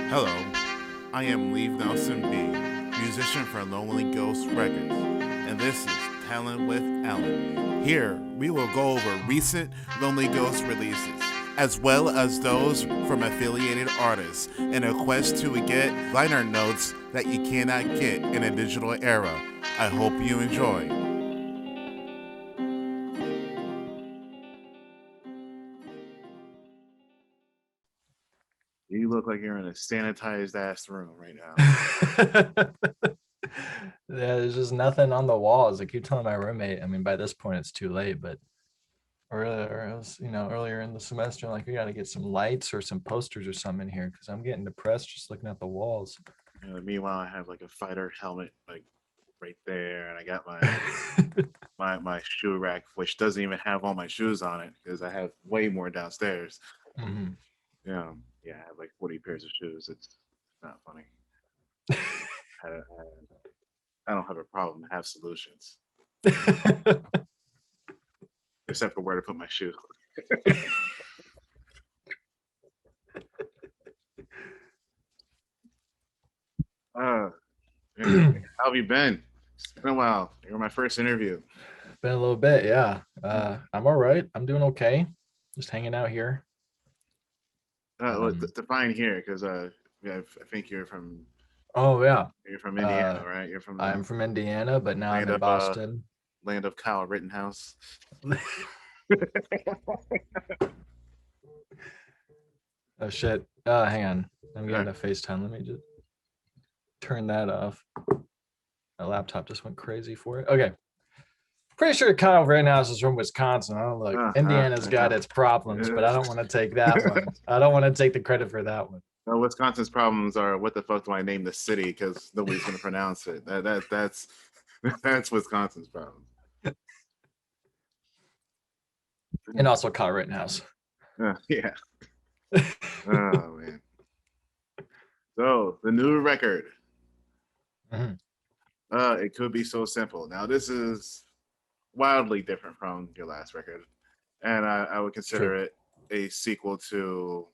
Hello, I am Lee Nelson B, musician for Lonely Ghost Records, and this is Tellin with Ellen. Here, we will go over recent Lonely Ghost releases, as well as those from affiliated artists, in a quest to get liner notes that you cannot get in a digital era. I hope you enjoy. You look like you're in a sanitized ass room right now. Yeah, there's just nothing on the walls. I keep telling my roommate, I mean, by this point it's too late, but earlier, it was, earlier in the semester, like we got to get some lights or some posters or something in here because I'm getting depressed just looking at the walls. Meanwhile, I have like a fighter helmet like right there, and I got my my shoe rack, which doesn't even have all my shoes on it because I have way more downstairs. Mhm. Yeah, I have like 40 pairs of shoes. It's not funny. I don't have a problem. I have solutions, except for where to put my shoe. Uh, yeah. How have you been? It's been a while. You're my first interview. Been a little bit, yeah. I'm all right. I'm doing okay. Just hanging out here. Well, Um, define here, because yeah, I think oh yeah. you're from Uh, Indiana, right? You're from I'm the from Indiana, but now I'm land in of Boston. Kyle Rittenhouse. Oh shit. Hang on. I'm getting a FaceTime. Let me just turn that off. My laptop just went crazy for it. Okay. Pretty sure Kyle Rittenhouse is from Wisconsin. I don't look. Indiana's got its problems, but I don't want to take that one. I don't want to take the credit for that one. Wisconsin's problems are what the fuck do I name the city because nobody's gonna pronounce it. That's that's Wisconsin's problem. And also Kyle Rittenhouse. Yeah. Oh man. So the new record. Mhm. It could be so simple. Now this is wildly different from your last record, and I would It's true. consider it a sequel to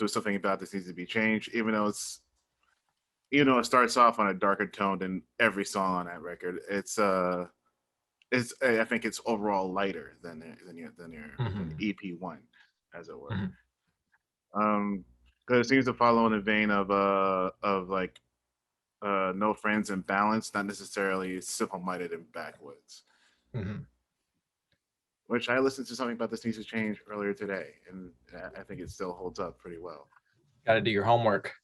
something about this needs to be changed, even though it starts off on a darker tone than every song on that record. It's I think it's overall lighter than Mhm. EP1, as it were. Mhm. Um, because it seems to follow in the vein of like No Friends and Balance, not necessarily Simple Minded and Backwoods. Mhm. Which I listened to something about this needs to change earlier today, and I think it still holds up pretty well. Got to do your homework.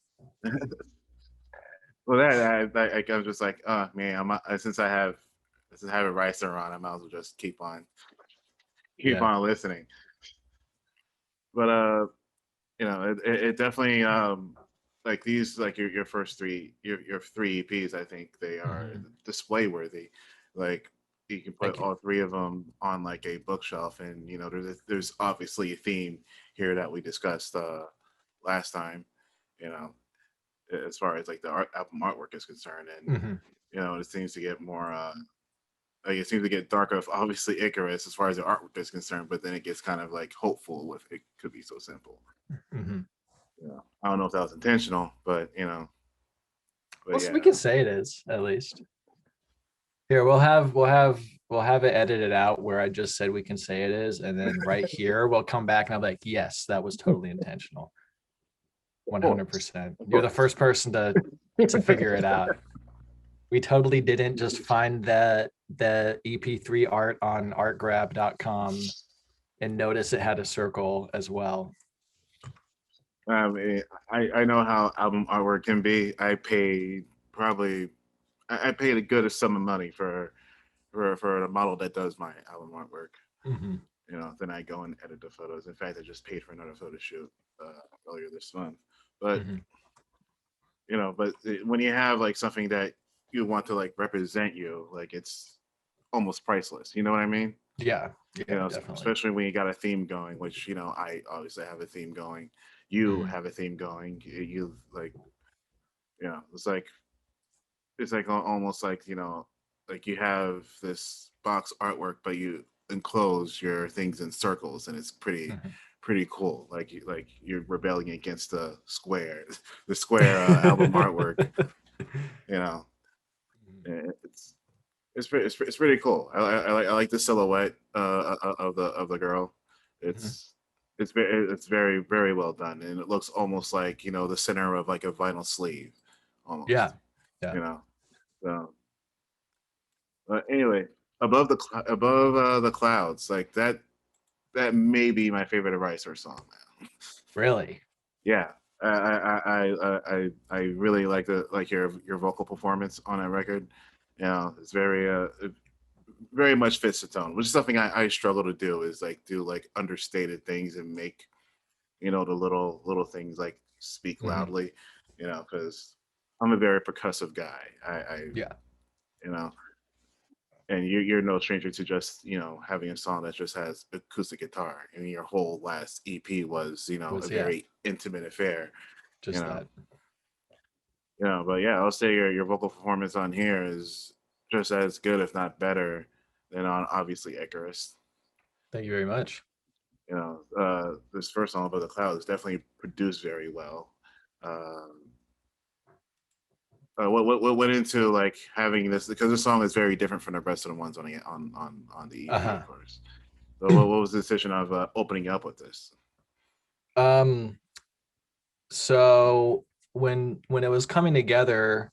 Well, I was just like, oh man, since I have a ricer on, I might as well just keep Yeah. on listening. But it definitely like these like your first your three EPs. I think they are Mhm. display worthy. Like you can put Thank you. all three of them on like a bookshelf, and there's obviously a theme here that we discussed last time. You know, as far as like the album artwork is concerned, and Mhm. it seems to get more. Like it seems to get darker. Obviously, Icarus, as far as the artwork is concerned, but then it gets kind of like hopeful with it could be so simple. Mhm. I don't know if that was intentional, but Well, so we yeah. can say it is at least. Here, we'll have it edited out where I just said we can say it is, and then right here we'll come back and I'll be like, yes, that was totally intentional. Of course, 100%. of You're the course. first person to figure it out. We totally didn't just find the EP3 art on artgrab.com and notice it had a circle as well. Um, I know how album artwork can be. Probably I paid a good sum of money for the model that does my album artwork. Mhm. Then I go and edit the photos. In fact, I just paid for another photo shoot earlier this month. But Mhm. when you have like something that you want to like represent you, like it's almost priceless. You know what I mean? Yeah, yeah, definitely. Especially when you got a theme going, which I obviously have a theme going. You Mhm. have a theme going. You like, it's like almost like like you have this box artwork, but you enclose your things in circles, and it's Mhm. pretty cool. Like you're rebelling against the square, the square album artwork. You know, and it's pretty cool. I like the silhouette of the girl. Mhm. It's very very well done, and it looks almost like the center of like a vinyl sleeve, Yeah, almost. yeah. You know, so but anyway, above the clouds, like that may be my favorite Arisesir song now. Really. Yeah, I really like your vocal performance on that record. It's very much fits the tone, which is something I struggle to do is like do like understated things and make the little things like speak Hmm. loudly, because I'm a very percussive guy. I Yeah. you know and you're no stranger to just having a song that just has acoustic guitar, and your whole last EP was a Was yeah, very intimate affair. you just know that. but yeah, I'll say your vocal performance on here is just as good, if not better, than on obviously Icarus. Thank you very much. This first song Above the Clouds is definitely produced very well. Um, what went into like having this, because the song is very different from the rest of the ones on the EP, of Uh-huh. course. So what was the decision of opening up with this? Um, so when it was coming together,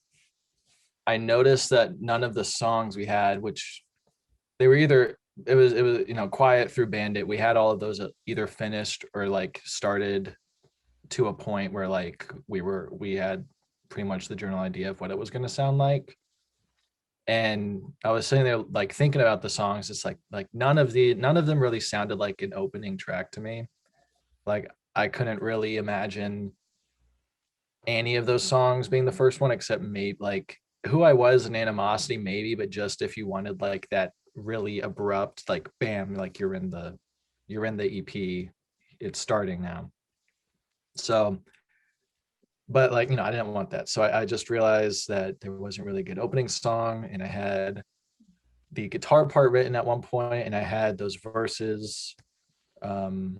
I noticed that none of the songs we had, which they were either it was Quiet through Bandit, we had all of those either finished or like started to a point where like we had pretty much the general idea of what it was going to sound like. And I was sitting there like thinking about the songs. It's like none of them really sounded like an opening track to me. Like I couldn't really imagine any of those songs being the first one, except maybe like Who I Was and Animosity, maybe, but just if you wanted like that really abrupt, like bam, like you're in the EP, it's starting now. So, but like, I didn't want that. So I just realized that there wasn't really a good opening song, and I had the guitar part written at one point, and I had those verses um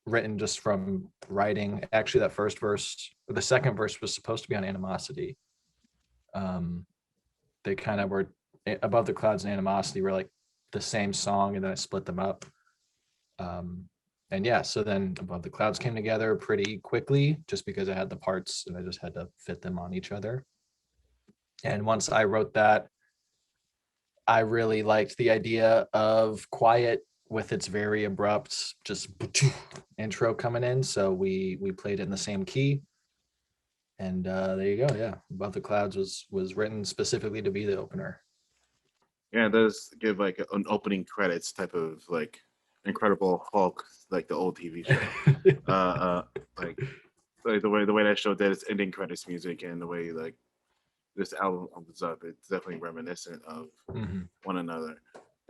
written just from writing. Actually, that first verse, the second verse was supposed to be on Animosity. um they kind of were Above the Clouds and Animosity were like the same song, and then I split them up. um and yeah, so then Above the Clouds came together pretty quickly just because I had the parts and I just had to fit them on each other. And once I wrote that, I really liked the idea of Quiet with its very abrupt just intro coming in, so we played it in the same key. And there you go. Yeah, Above the Clouds was written specifically to be the opener. Yeah, it does give like an opening credits type of like Incredible Hulk, like the old TV show. Uh, uh, like the way that show did its ending credits music, and the way like this album opens up, it's definitely reminiscent of Mhm. one another.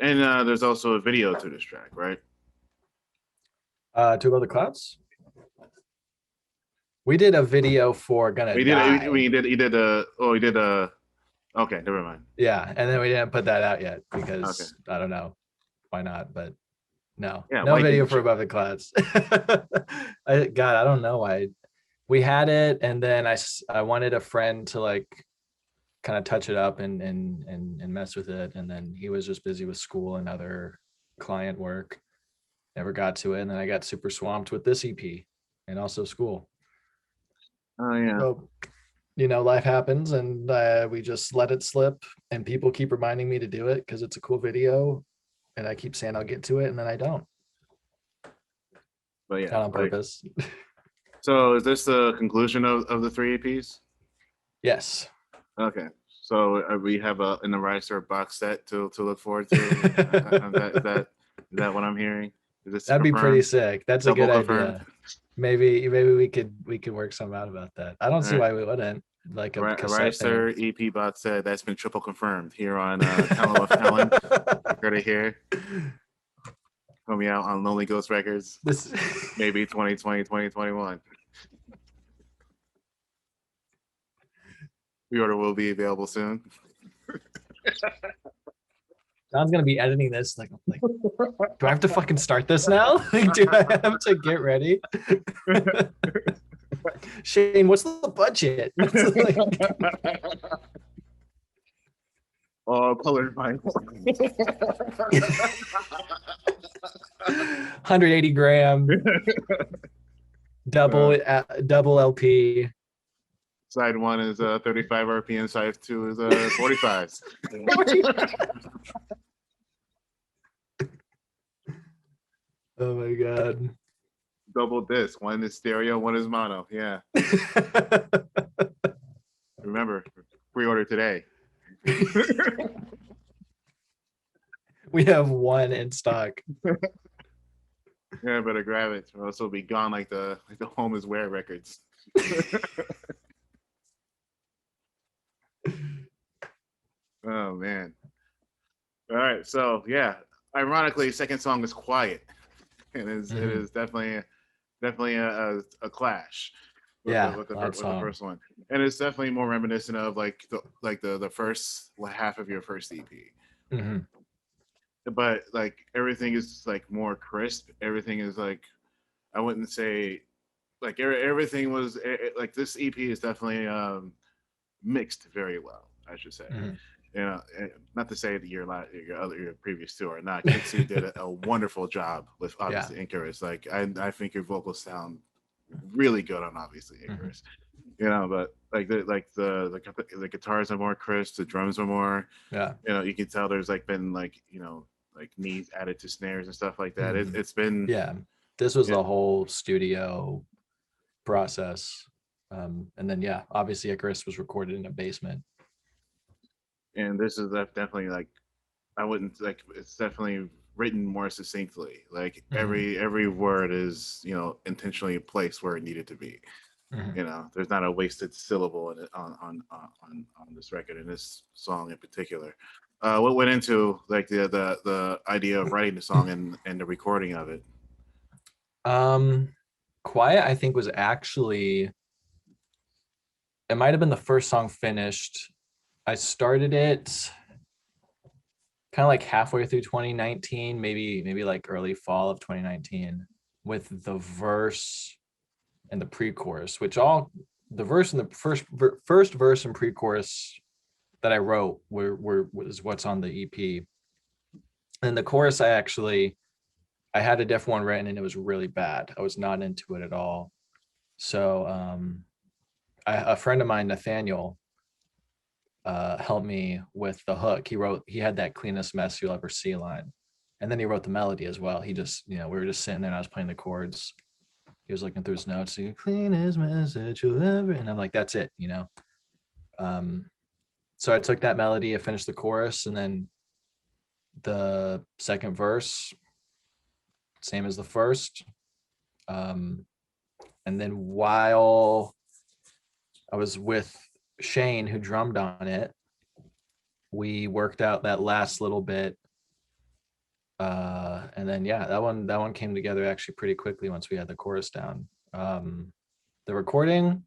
And there's also a video to this track, right? To Above the Clouds, we did a video for Gonna We did. Die. We did. Oh, we did. Okay, never mind. Yeah, and then we didn't put that out yet Okay. because I don't know why not, but no, Yeah, no white video people for shit. Above the Clouds. I don't know why. We had it, and then I wanted a friend to like kind of touch it up and mess with it, and then he was just busy with school and other client work, never got to it, and then I got super swamped with this EP and also school. Oh yeah. So life happens, and we just let it slip, and people keep reminding me to do it because it's a cool video, and I keep saying I'll get to it, and then I don't. But yeah, Not on like, purpose. so is this the conclusion of the three EPs? Yes. Okay. So we have an Arisesir box set to look forward to. Is that what I'm hearing? Is this That'd be pretty confirmed? sick. That's a Double good confirmed? idea. Maybe we could work something out about that. I don't All see right. why we wouldn't. Like a cassette thing of Arisesir EP box set that's been triple confirmed here on Tellin with Ellen. Heard it here. Coming out on Lonely Ghost Records. this Maybe 2020, 2021. The order will be available soon. John's gonna be editing this. Like, do I have to fucking start this now? Like, do I have to get ready? Shane, what's the budget? Oh, colored vinyl. 180 gram, double LP. Side 1 is 35 RPM, side 2 is 45. Oh my god. Double disc. 1 is stereo, 1 is mono. Yeah. Remember, pre-order today. We have 1 in stock. Yeah, better grab it, or else it'll be gone like the Home is Where records. Oh man. All right, so yeah. Ironically, second song is quiet. It is definitely a clash with the first one. And it's definitely more reminiscent of like the first half of your first EP. Mm-hmm. But like everything is like more crisp. Everything is like, I wouldn't say like everything was like, this EP is definitely mixed very well, I should say. Mm-hmm. You know, not to say that your previous two are not. Kitsy did a wonderful job with obviously Icarus. Like I think your vocals sound really good on obviously Icarus. Mm-hmm. You know, but like the guitars are more crisp, the drums are more. Yeah. You know, you can tell there's like been like, you know, like knees added to snares and stuff like that. Mm-hmm. It's been This was the whole studio process, and then obviously Icarus was recorded in a basement. And this is definitely like, I wouldn't like, it's definitely written more succinctly. Like every word is, you know, intentionally placed where it needed to be. Mm-hmm. You know, there's not a wasted syllable on this record, in this song in particular. What went into like the idea of writing the song and the recording of it? Quiet, I think, was actually, it might have been the first song finished. I started it kind of like halfway through 2019, maybe like early fall of 2019, with the verse and the pre-chorus, which all the verse and the first verse and pre-chorus that I wrote was what's on the EP. And the chorus, I had a different one written and it was really bad. I was not into it at all. So a friend of mine, Nathaniel, helped me with the hook. He had that cleanest mess you'll ever see line. And then he wrote the melody as well. He just, you know, we were just sitting there and I was playing the chords. He was looking through his notes, cleanest message you'll ever, and I'm like, that's it, you know. So I took that melody, I finished the chorus, and then the second verse, same as the first. And then while I was with Shane, who drummed on it, we worked out that last little bit. And then that one came together actually pretty quickly once we had the chorus down. The recording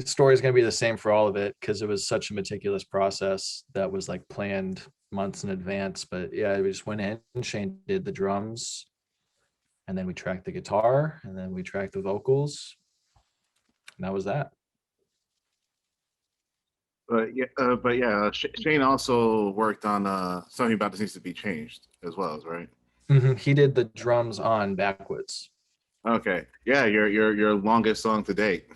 story is going to be the same for all of it because it was such a meticulous process that was like planned months in advance. But we just went in and Shane did the drums, and then we tracked the guitar, and then we tracked the vocals, and that was that. Shane also worked on Something About This Needs to Be Changed as well, right? Mm-hmm. He did the drums on Backwoods. Okay, yeah, your longest song to date.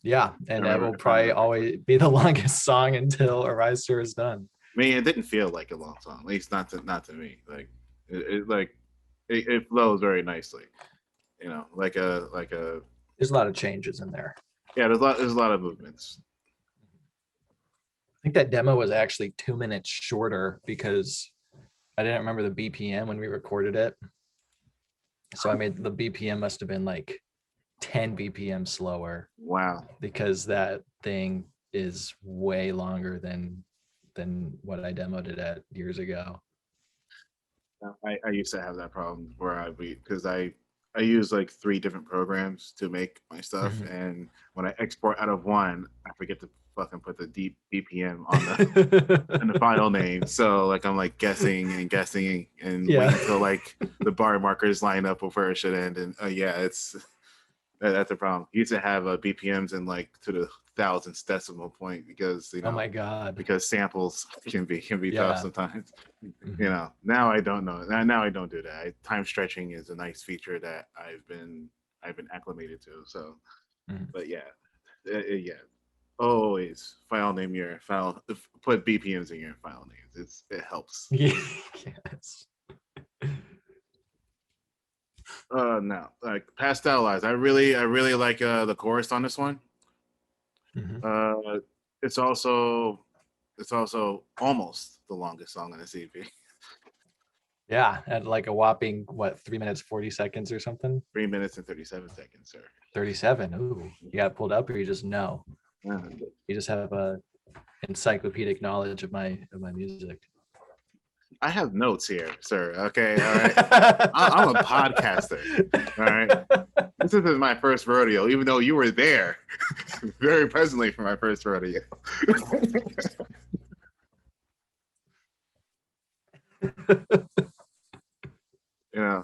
Yeah, and that will probably always be the longest song until Arisesir is done. I mean, it didn't feel like a long song, at least not to me. Like it flows very nicely, you know, like a. There's a lot of changes in there. Yeah, there's a lot of movements. I think that demo was actually 2 minutes shorter because I didn't remember the BPM when we recorded it. So I made the BPM must have been like 10 BPM slower. Wow. Because that thing is way longer than what I demoed it at years ago. I used to have that problem where because I use like 3 different programs to make my stuff, and when I export out of one, I forget to fucking put the deep BPM on the and the file name. So like I'm like guessing and waiting until like the bar markers line up with where it should end. And it's that's the problem. You used to have BPMs in like to the thousandths decimal point because Oh my god. because samples can be tough sometimes. Mm-hmm. Now I don't know. Now I don't do that. Time stretching is a nice feature that I've been acclimated to. So, but yeah, always file name your file. Put BPMs in your file names. It helps. Yes. Now like Pastel Eyes. I really like the chorus on this one. It's also almost the longest song on this EP. Yeah, at like a whopping 3 minutes 40 seconds or something. 3 minutes and 37 seconds, sir. 37. Ooh, you got it pulled up, or you just know? You just have a encyclopedic knowledge of my music. I have notes here, sir. Okay, all right. I'm a podcaster. All right. This isn't my first rodeo, even though you were there very presently for my first rodeo.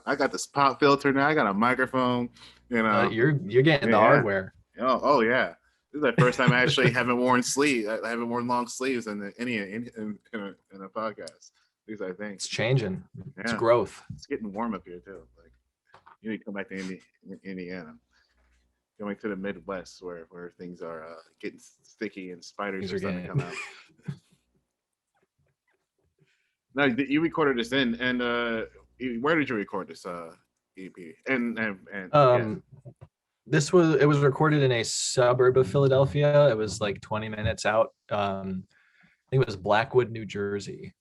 I got this pop filter now. I got a microphone. You're getting the hardware. Oh yeah. This is the first time I actually haven't worn sleeves. I haven't worn long sleeves in a podcast. At least I think it's changing. Yeah. It's growth. It's getting warm up here too. Like you need to come back to Indiana. Going to the Midwest where things are getting sticky and spiders are starting to come out. Now you recorded this and where did you record this EP? And it was recorded in a suburb of Philadelphia. It was like 20 minutes out. I think it was Blackwood, New Jersey.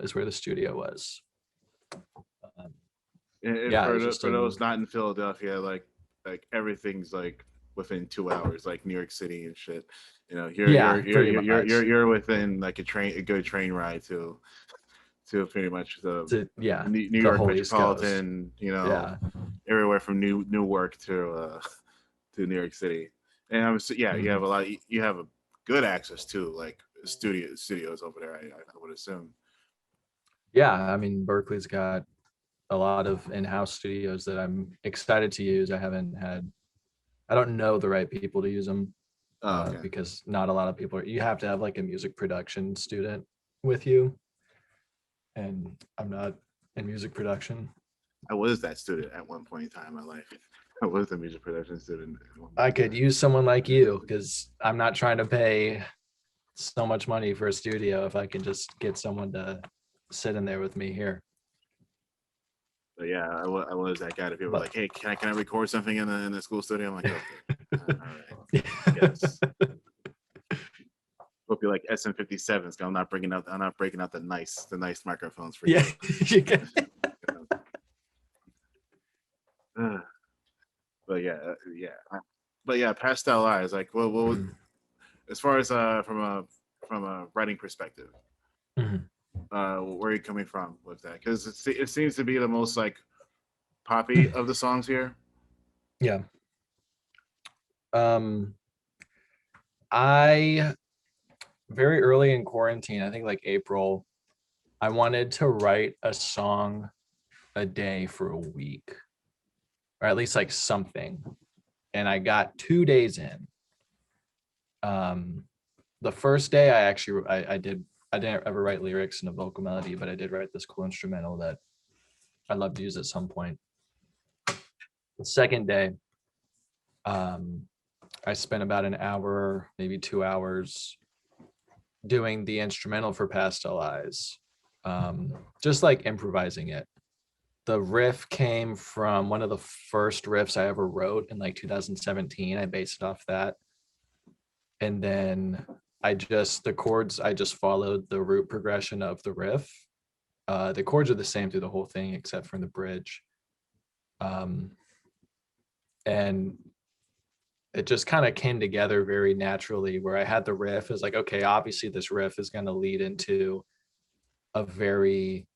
Is where the studio was. For those not in Philadelphia, like everything's like within 2 hours, like New York City and shit. You're within like a good train ride to pretty much the New York metropolitan. Everywhere from Newark to New York City, and you have you have a good access to like studios over there. I would assume. Yeah, I mean, Berkeley's got a lot of in-house studios that I'm excited to use. I don't know the right people to use them because not a lot of people you have to have like a music production student with you. And I'm not in music production. I was that student at one point in time in my life. I was a music production student. I could use someone like you because I'm not trying to pay so much money for a studio if I can just get someone to sit in there with me here. But yeah, I was that guy. If people were like, "Hey, can I record something in the school studio?" I'm like, "Okay, all right, yes." Hope you like SM57s. I'm not breaking out the nice microphones for you. Yeah. But yeah, Pastel Eyes. Like, well, as far as from a writing perspective. Where are you coming from with that? Because it seems to be the most like poppy of the songs here. Yeah. I very early in quarantine, I think like April, I wanted to write a song a day for a week, or at least like something. And I got 2 days in. The first day I didn't ever write lyrics and a vocal melody, but I did write this cool instrumental that I'd love to use at some point. The second day, I spent about an hour, maybe 2 hours doing the instrumental for Pastel Eyes, just like improvising it. The riff came from one of the first riffs I ever wrote in like 2017. I based it off that. And then I just followed the root progression of the riff. The chords are the same through the whole thing, except for in the bridge. And it just kind of came together very naturally where I had the riff is like, okay, obviously this riff is going to lead into a very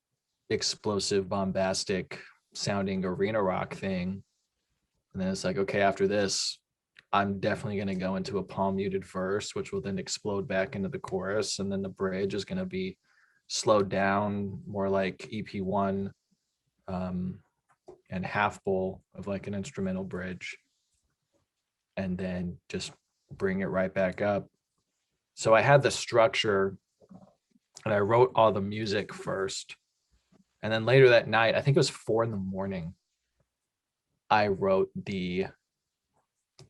explosive, bombastic sounding arena rock thing. And then it's like, okay, after this, I'm definitely going to go into a palm muted verse, which will then explode back into the chorus. And then the bridge is going to be slowed down, more like EP1, and half bowl of like an instrumental bridge. And then just bring it right back up. So I had the structure and I wrote all the music first. And then later that night, I think it was 4 a.m, I wrote the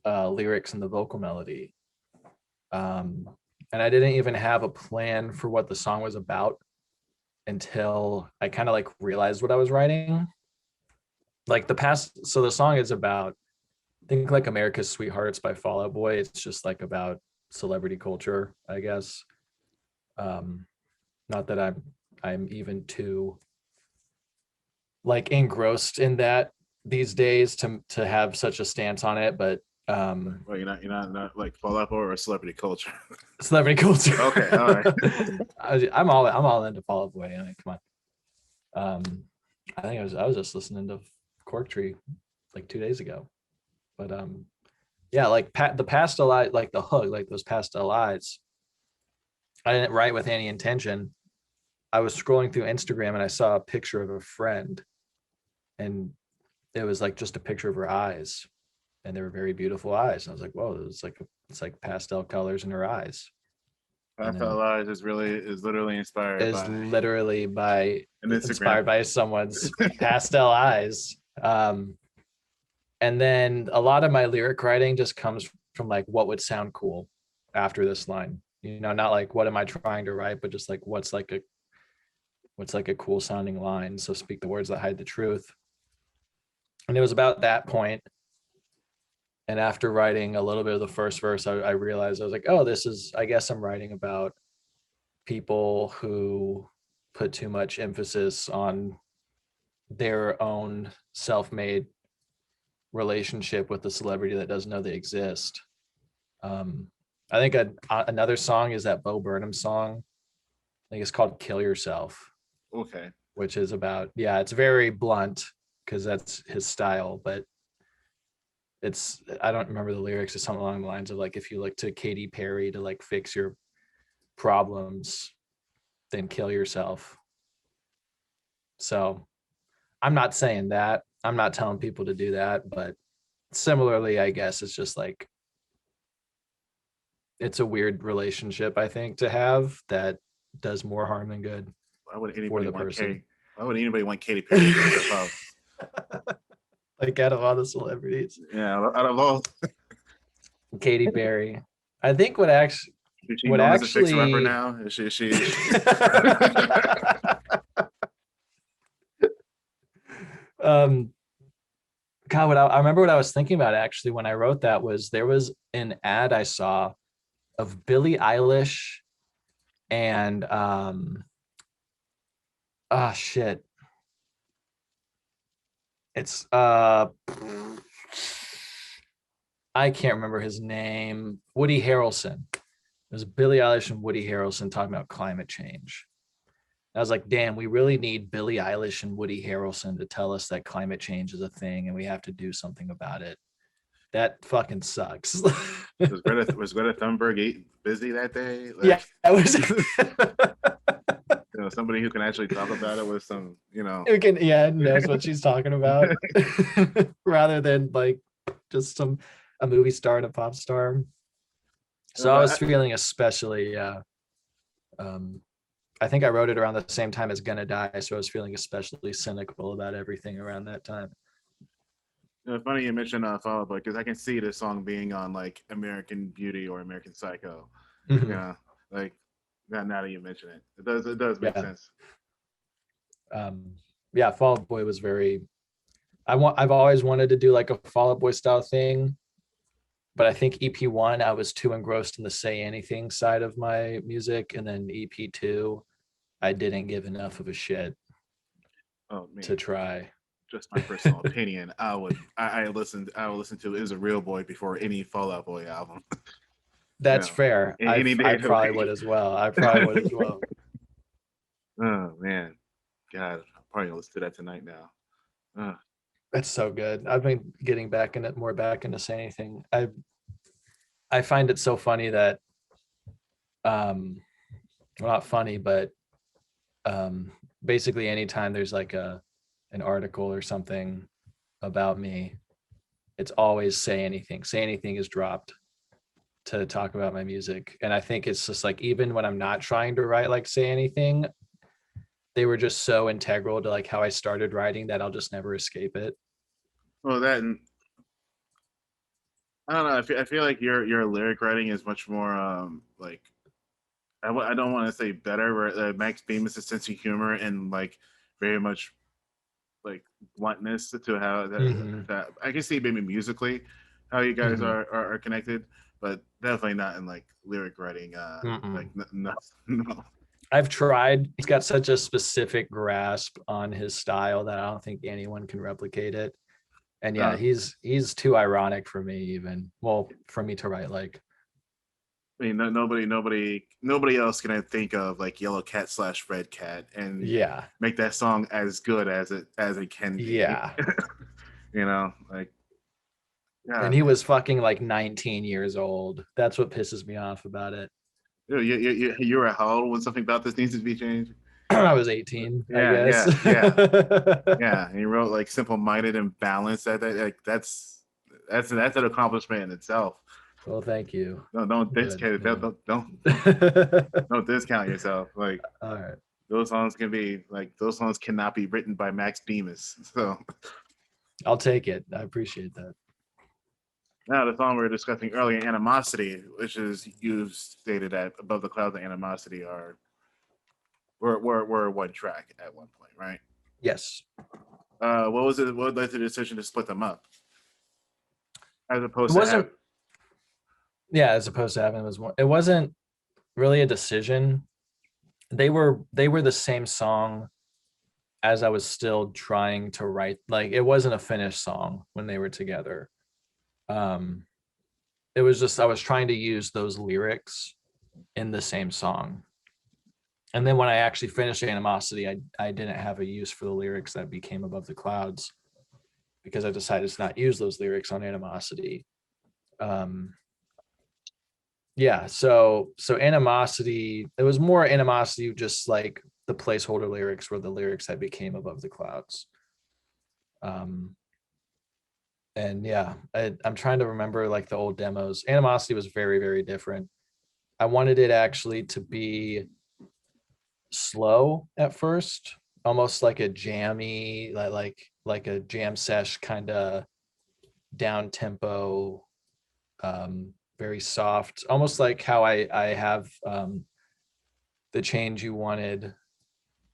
lyrics and the vocal melody. And I didn't even have a plan for what the song was about until I kind of like realized what I was writing. Like so the song is about, think like America's Sweethearts by Fall Out Boy. It's just like about celebrity culture, I guess. Not that I'm even too like engrossed in that these days to have such a stance on it, but well, you're not like Fall Out Boy or celebrity culture. Celebrity culture. Okay, all right. I'm all into Fall Out Boy. I mean, come on. I think I was just listening to Cork Tree like 2 days ago, but yeah, like the pastel eye, like the hook, like those pastel eyes. I didn't write with any intention. I was scrolling through Instagram and I saw a picture of a friend, and it was like just a picture of her eyes, and they were very beautiful eyes. And I was like, whoa, it's like pastel colors in her eyes. Pastel Eyes is literally inspired by inspired by someone's pastel eyes. And then a lot of my lyric writing just comes from like what would sound cool after this line. You know, not like what am I trying to write, but just like what's like a cool sounding line. So speak the words that hide the truth. And it was about that point. And after writing a little bit of the first verse, I realized I was like, oh, I guess I'm writing about people who put too much emphasis on their own self-made relationship with the celebrity that doesn't know they exist. I think another song is that Bo Burnham song. I think it's called Kill Yourself. Okay. Which is about, yeah, it's very blunt because that's his style, but I don't remember the lyrics. It's something along the lines of like, if you look to Katy Perry to like fix your problems, then kill yourself. So I'm not saying that. I'm not telling people to do that, but similarly, I guess it's just like, it's a weird relationship, I think, to have that does more harm than good. Why would anybody want Katy Perry? Like out of all the celebrities. Yeah, out of all. Katy Perry. I think what actually as a fixer rapper now? Is she? God, I remember what I was thinking about actually when I wrote that was there was an ad I saw of Billie Eilish and shit. It's I can't remember his name. Woody Harrelson. It was Billie Eilish and Woody Harrelson talking about climate change. I was like, damn, we really need Billie Eilish and Woody Harrelson to tell us that climate change is a thing and we have to do something about it. That fucking sucks. was Greta Thunberg busy that day? Like, yeah, I was. Somebody who can actually talk about it with some, who can, knows what she's talking about, rather than like just a movie star and a pop star. So I was feeling especially. I think I wrote it around the same time as Gonna Die, so I was feeling especially cynical about everything around that time. Funny you mentioned Fall Out Boy, because I can see this song being on like American Beauty or American Psycho. Mm-hmm. Yeah, like now that you mention it, it does make sense. Yeah, Fall Out Boy was very. I've always wanted to do like a Fall Out Boy style thing, but I think EP1 I was too engrossed in the Say Anything side of my music, and then EP2 I didn't give enough of a shit to try. Just my personal opinion. I would listen to Is a Real Boy before any Fall Out Boy album. That's fair. I probably would as well. Oh man, God, I'm probably gonna listen to that tonight now. That's so good. I've been getting more back into Say Anything. I find it so funny that well, not funny, but um basically anytime there's like an article or something about me, it's always Say Anything is dropped to talk about my music. And I think it's just like, even when I'm not trying to write like Say Anything, they were just so integral to like how I started writing that I'll just never escape it. Well, that and I don't know. I feel like your lyric writing is much more like I don't want to say better. Where Max Bemis' sense of humor and like very much like bluntness to how Mm-hmm. that I can see maybe musically how you guys Mm-hmm. are connected, but definitely not in like lyric writing. Like Mm-mm. no, no. I've tried. He's got such a specific grasp on his style that I don't think anyone can replicate it. And yeah, Uh, he's too ironic for me, even. Well, for me to write like. I mean, nobody else can I think of like Yellow Cat slash Red Cat and Yeah. make that song as good as it can be. Yeah. You know, like And God, he man. was fucking like 19 years old. That's what pisses me off about it. You were how old when something about this needs to be changed? I was 18, I Yeah, guess. yeah. And he wrote like simple minded and balanced. Like that's an accomplishment in itself. Well, thank you. Don't But discount yeah. don't discount yourself. Like All right. those songs can be like those songs cannot be written by Max Bemis. So I'll take it. I appreciate that. now the song we were discussing earlier, Animosity, which is you stated that Above the Clouds and Animosity were one track at one point, right? Yes. What was it? What led to the decision to split them up, as It opposed to have? wasn't, yeah, as opposed to having it was more, it wasn't really a decision. They were the same song as I was still trying to write. Like it wasn't a finished song when they were together. Um it was just I was trying to use those lyrics in the same song. And then when I actually finished Animosity, I didn't have a use for the lyrics that became Above the Clouds because I decided to not use those lyrics on Animosity. Um, yeah, so Animosity, it was more Animosity, just like the placeholder lyrics were the lyrics that became Above the Clouds. Um, and yeah, I'm trying to remember like the old demos. Animosity was very, very different. I wanted it actually to be slow at first, almost like a jammy, like a jam sesh kind of down tempo, very soft, almost like how I have the change you wanted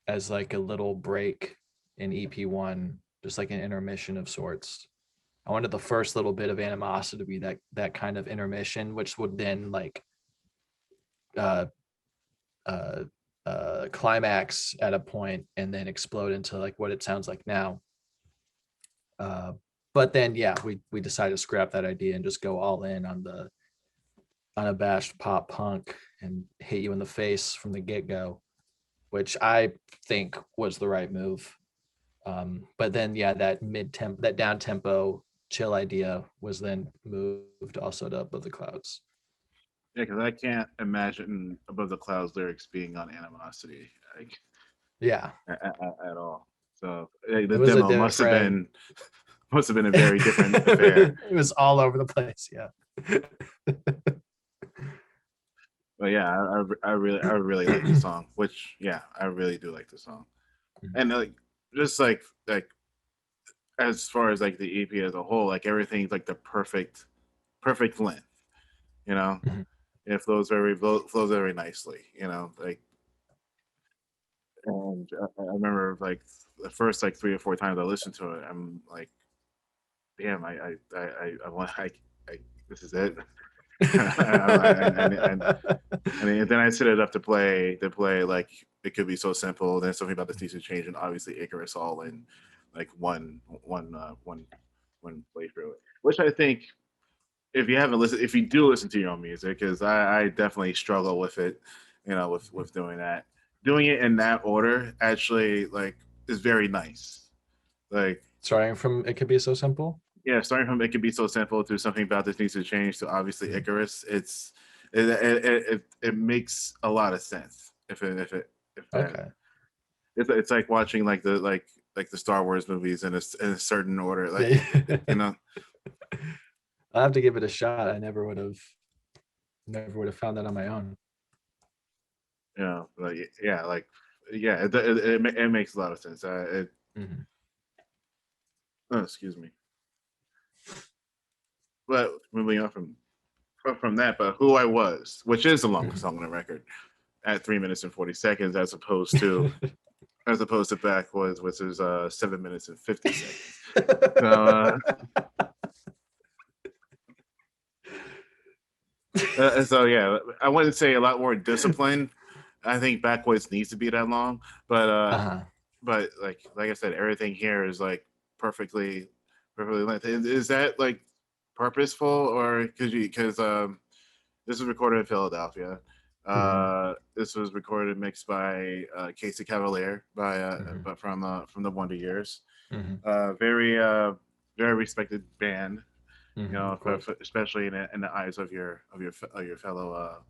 as like a little break in EP1, just like an intermission of sorts. I wanted the first little bit of Animosity to be that kind of intermission, which would then like uh uh climax at a point and then explode into like what it sounds like now. Uh, but then yeah, we decided to scrap that idea and just go all in on the unabashed pop punk and hit you in the face from the get go, which I think was the right move. But then yeah, that mid temp, that down tempo chill idea was then moved also to Above the Clouds. Yeah, because I can't imagine Above the Clouds lyrics being on Animosity like Yeah, at all. So it the was a demo different. must have been a very different affair. It was all over the place. Yeah. But yeah, I really like the song. Which yeah, I really do like the song. And like just like as far as like the EP as a whole, like everything's like the perfect length. You know, Mhm. it flows very nicely. You know, like and I remember like the first like 3 or 4 times I listened to it, I'm like, damn, I want I this is it. And then I set it up to play like it could be so simple. Then something about the season change, and obviously Icarus all in like one playthrough. Which I think if you haven't listened, if you do listen to your own music, because I definitely struggle with it, you know, with doing that. Doing it in that order actually like is very nice. Like Starting from It Could Be So Simple. Yeah, starting from it could be so simple to something about this needs to change to obviously Icarus. It makes a lot of sense if that Okay. it's like watching like the Star Wars movies in a certain order. Like you know, I'll have to give it a shot. I never would have found that on my own. like yeah, like yeah, it makes a lot of sense. Mhm. Oh, excuse me. But moving on from that, but who I was, which is the longest song on the record, at 3 minutes and 40 seconds, as opposed to Backwards, which is 7 minutes and 50 seconds. So so yeah, I wouldn't say a lot more discipline. I think Backwards needs to be that long, Uh-huh. but like I said, everything here is like perfectly length. Is that like purposeful or because this was recorded in Philadelphia. Mhm. This was recorded and mixed by Casey Cavalier Mhm. but from the Wonder Years. Mhm. Very very respected band, you Mhm. know, Of course. especially in the eyes of your fellow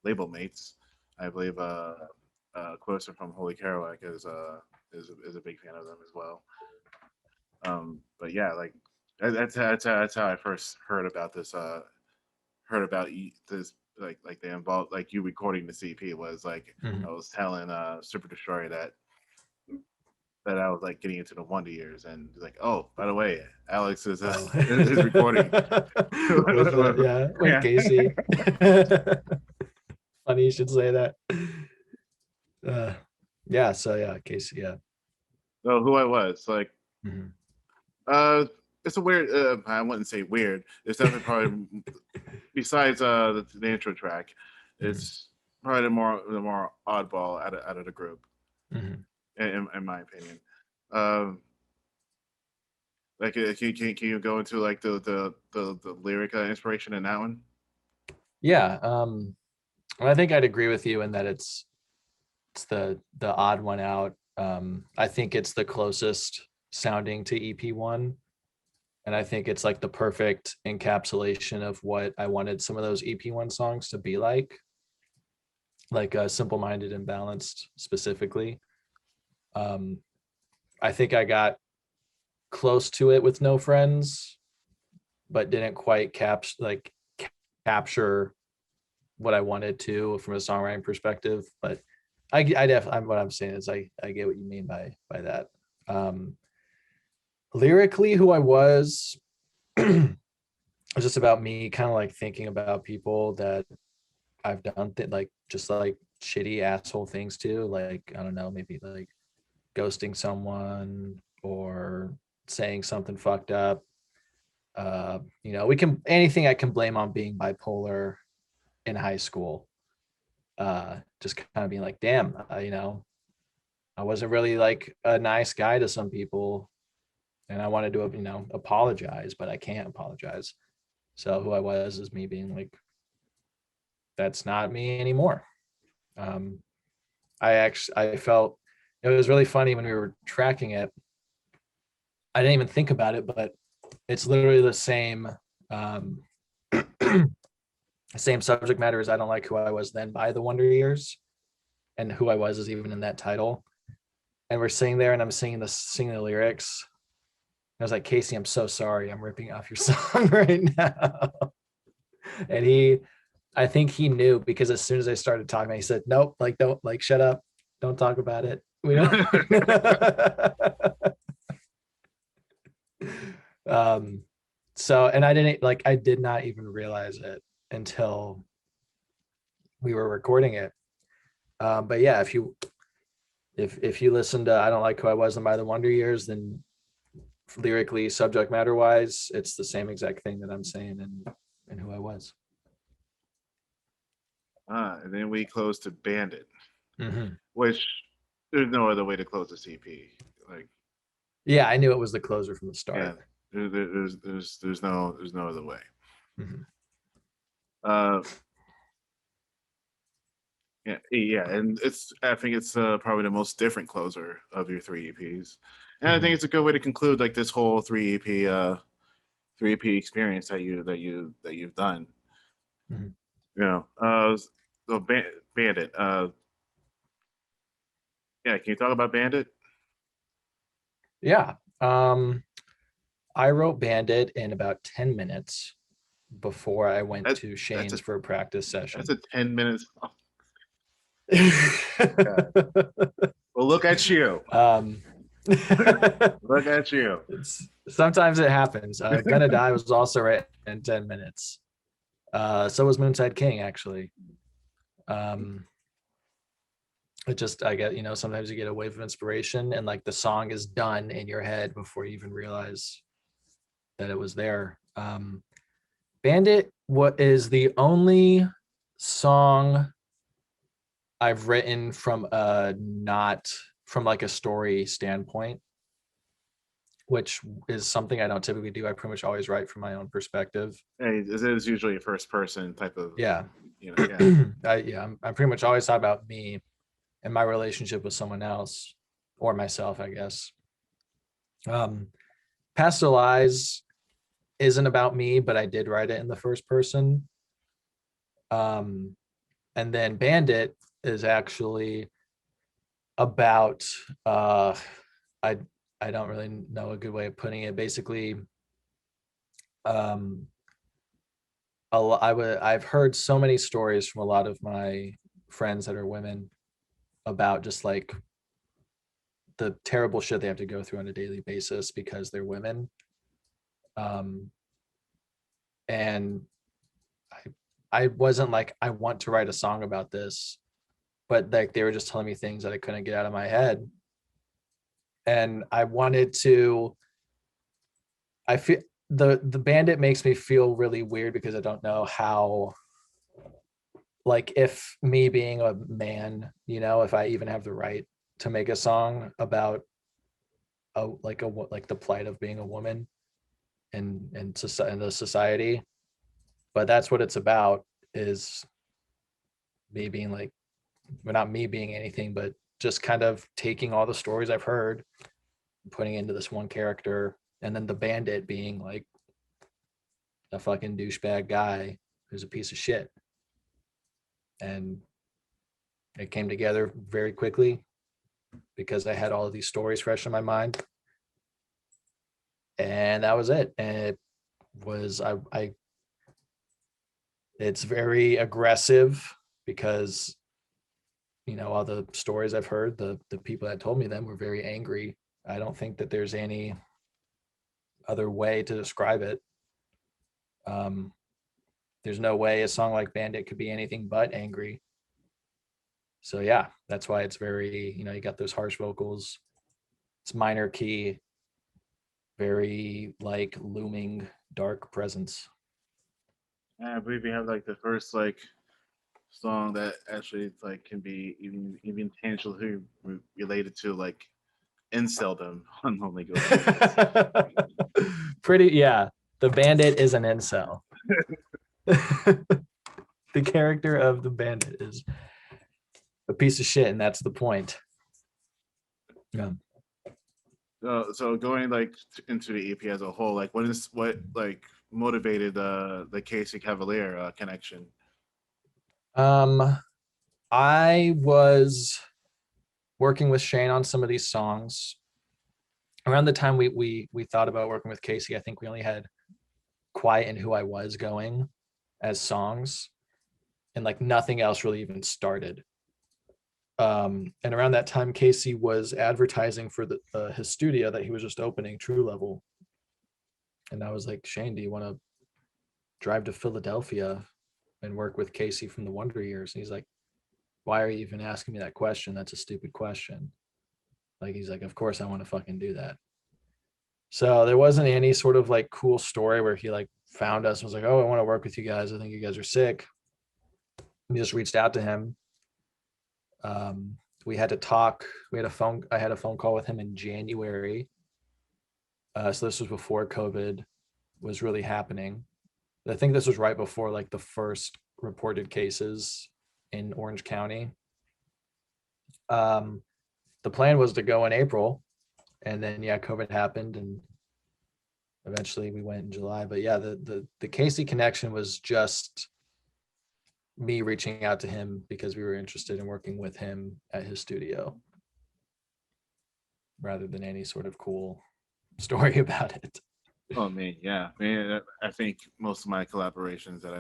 label mates. I believe Closer from Holy Kerouac is a big fan of them as well. But yeah, like that's how I first heard about this. Heard about this like they involved like you recording the CP was like I Mhm. was telling Superdestroyer that I was like getting into the Wonder Years and like, oh, by the way, Alex Oh. is recording. with Yeah. Casey. Funny you should say that. Uh, yeah, so yeah, Casey, yeah. So who I was like, Mhm. uh, it's a weird. I wouldn't say weird. It's definitely probably besides the intro track, Mhm. it's probably the more oddball out of the group Mhm. in my opinion. Um, like, can you go into like the lyric inspiration in that one? Yeah, I think I'd agree with you in that it's the odd one out. I think it's the closest sounding to EP1, and I think it's like the perfect encapsulation of what I wanted some of those EP1 songs to be like Simple Minded and Balanced specifically. Um, I think I got close to it with No Friends, but didn't quite capture what I wanted to from a songwriting perspective. But I definitely, what I'm saying is I get what you mean by that. Um, Lyrically, who I was was just about me kind of like thinking about people that I've done like just like shitty asshole things to, like I don't know, maybe like ghosting someone or saying something fucked up. We can anything I can blame on being bipolar in high school. Just kind of being like, damn, I wasn't really like a nice guy to some people, and I wanted to, apologize, but I can't apologize. So who I was is me being like, that's not me anymore. Um, I felt it was really funny when we were tracking it. I didn't even think about it, but it's literally the um, same subject matter as I don't like who I was then by the Wonder Years, and who I was is even in that title. And we're sitting there, and I'm singing the lyrics. I was like, Casey, I'm so sorry, I'm ripping off your song right now. And I think he knew because as soon as I started talking, he said, nope, like don't like shut up, don't talk about it. We don't. um, so and I did not even realize it until we were recording it. But yeah, if you listen to I Don't Like Who I Was and by the Wonder Years, then lyrically, subject matter wise, it's the same exact thing that I'm saying and who I was. And then we close to Bandit, Mm-hmm. which there's no other way to close a CP. Like, Yeah, I knew it was the closer from the yeah, start. there's no other way. Mm-hmm. Uh, yeah, and I think it's probably the most different closer of your three EPs, and I think Mm-hmm. it's a good way to conclude like this whole three EP 3P experience that you've done. Mhm. You know, so Bandit. Yeah, can you talk about Bandit? Yeah. I wrote Bandit in about 10 minutes before I went That to that's Shane's a for a practice that's session. a 10 minutes. Oh, God. Well, look at you. um, Look at you. it's sometimes it happens. Gonna Die was also right in 10 minutes. So was Moonside King, actually. Um, it just, I get, sometimes you get a wave of inspiration and like the song is done in your head before you even realize that it was there. Bandit, what is the only song I've written from a not from like a story standpoint, which is something I don't typically do. I pretty much always write from my own perspective. Hey, this is usually a first person type of, Yeah. yeah. I'm pretty much always talking about me and my relationship with someone else or myself, I guess. Um, Pastel Eyes isn't about me, but I did write it in the first person. Um, and then Bandit is actually about I I don't really know a good way of putting it. Basically, um, I've heard so many stories from a lot of my friends that are women about just like the terrible shit they have to go through on a daily basis because they're women. Um, and I wasn't like I want to write a song about this, but like they were just telling me things that I couldn't get out of my head, and I wanted to. I feel the Bandit makes me feel really weird because I don't know how, like, if me being a man, if I even have the right to make a song about like the plight of being a woman and the society. But that's what it's about, is me being like, well, not me being anything, but just kind of taking all the stories I've heard, putting into this one character, and then the Bandit being like a fucking douchebag guy who's a piece of shit. And it came together very quickly because I had all of these stories fresh in my mind. And that was it. And it was I it's very aggressive because all the stories I've heard, the people that told me them were very angry. I don't think that there's any other way to describe it. Um, there's no way a song like Bandit could be anything but angry. So yeah, that's why it's very, you got those harsh vocals. It's minor key, very like looming dark presence. Yeah, I believe you have like the first like song that actually like can be even tangibly related to like inceldom on Lonely Ghost Records. Pretty, yeah. The Bandit is an incel. The character of the Bandit is a piece of shit, and that's the point. Yeah. So going like into the EP as a whole, like what like motivated the Casey Cavalier connection? Um, I was working with Shane on some of these songs. Around the time we thought about working with Casey, I think we only had Quiet and Who I Was going as songs, and like nothing else really even started. And around that time, Casey was advertising for his studio that he was just opening, True Level. And I was like, Shane, do you want to drive to Philadelphia and work with Casey from the Wonder Years? And he's like, why are you even asking me that question? That's a stupid question. Like, he's like, of course I want to fucking do that. So there wasn't any sort of like cool story where he like found us and was like, oh, I want to work with you guys. I think you guys are sick. We just reached out to him. We had to talk. I had a phone call with him in January. So this was before COVID was really happening. I think this was right before like the first reported cases in Orange County. Um, the plan was to go in April, and then yeah, COVID happened, and eventually we went in July. But yeah, the Casey connection was just me reaching out to him because we were interested in working with him at his studio, rather than any sort of cool story about it. Oh man, yeah, man. I think most of my collaborations that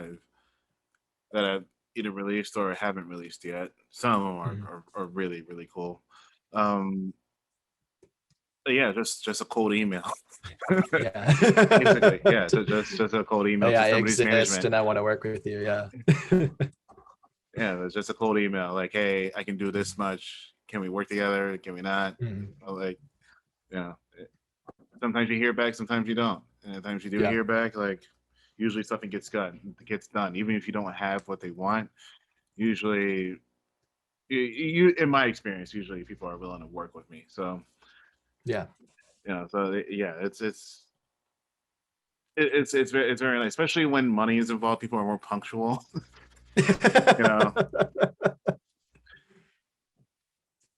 I've either released or haven't released yet. Some of them Mhm. are really really cool. Um, but yeah, just a cold email, Yeah. basically. Yeah, just a cold email Hey, to I somebody's exist management. and I want to work with you. Yeah. Yeah, it's just a cold email like, hey, I can do this much. Can we work together? Can we not? Mhm. Like, you know, sometimes you hear back, sometimes you don't. And at times you do Yeah. hear back, like usually something gets done, even if you don't have what they want. Usually, you in my experience, usually people are willing to work with me. So Yeah. yeah, it's very nice, especially when money is involved. People are more punctual, you know.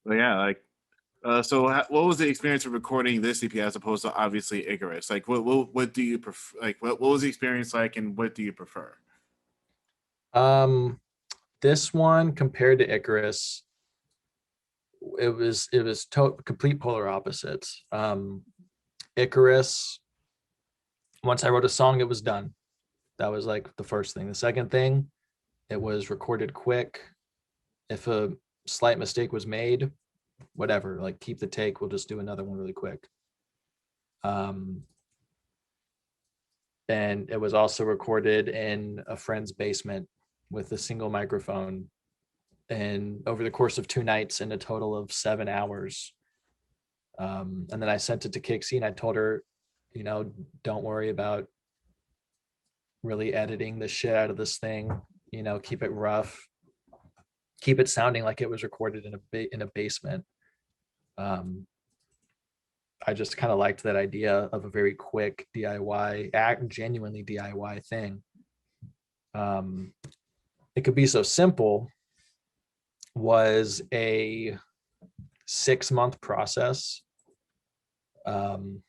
But yeah, like so what was the experience of recording this EP as opposed to obviously Icarus? Like what do you prefer? Like what was the experience like, and what do you prefer? um, this one compared to Icarus, it was complete polar opposites. Icarus, once I wrote a song, it was done. That was like the first thing. The second thing, it was recorded quick. If a slight mistake was made, whatever, like keep the take. We'll just do another one really quick. Um, and it was also recorded in a friend's basement with a single microphone, and over the course of 2 nights in a total of 7 hours. And then I sent it to Kixie and I told her, don't worry about really editing the shit out of this thing. Keep it rough, keep it sounding like it was recorded in a basement. Um, I just kind of liked that idea of a very quick DIY, genuinely DIY thing. Um, it could be so simple. Was a 6-month process um,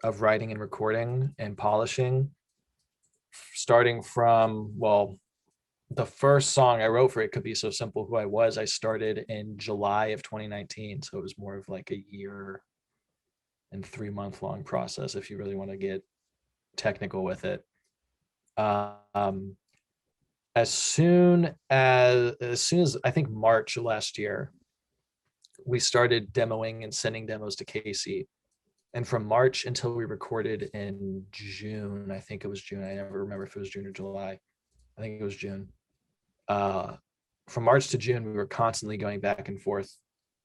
of writing and recording and polishing, starting from, well, the first song I wrote for It Could Be So Simple, Who I Was, I started in July of 2019. So it was more of like a year and 3-month long process if you really want to get technical with it. Um, as soon as I think March last year, we started demoing and sending demos to Casey. And from March until we recorded in June, I think it was June. I never remember if it was June or July. I think it was June. Uh, from March to June, we were constantly going back and forth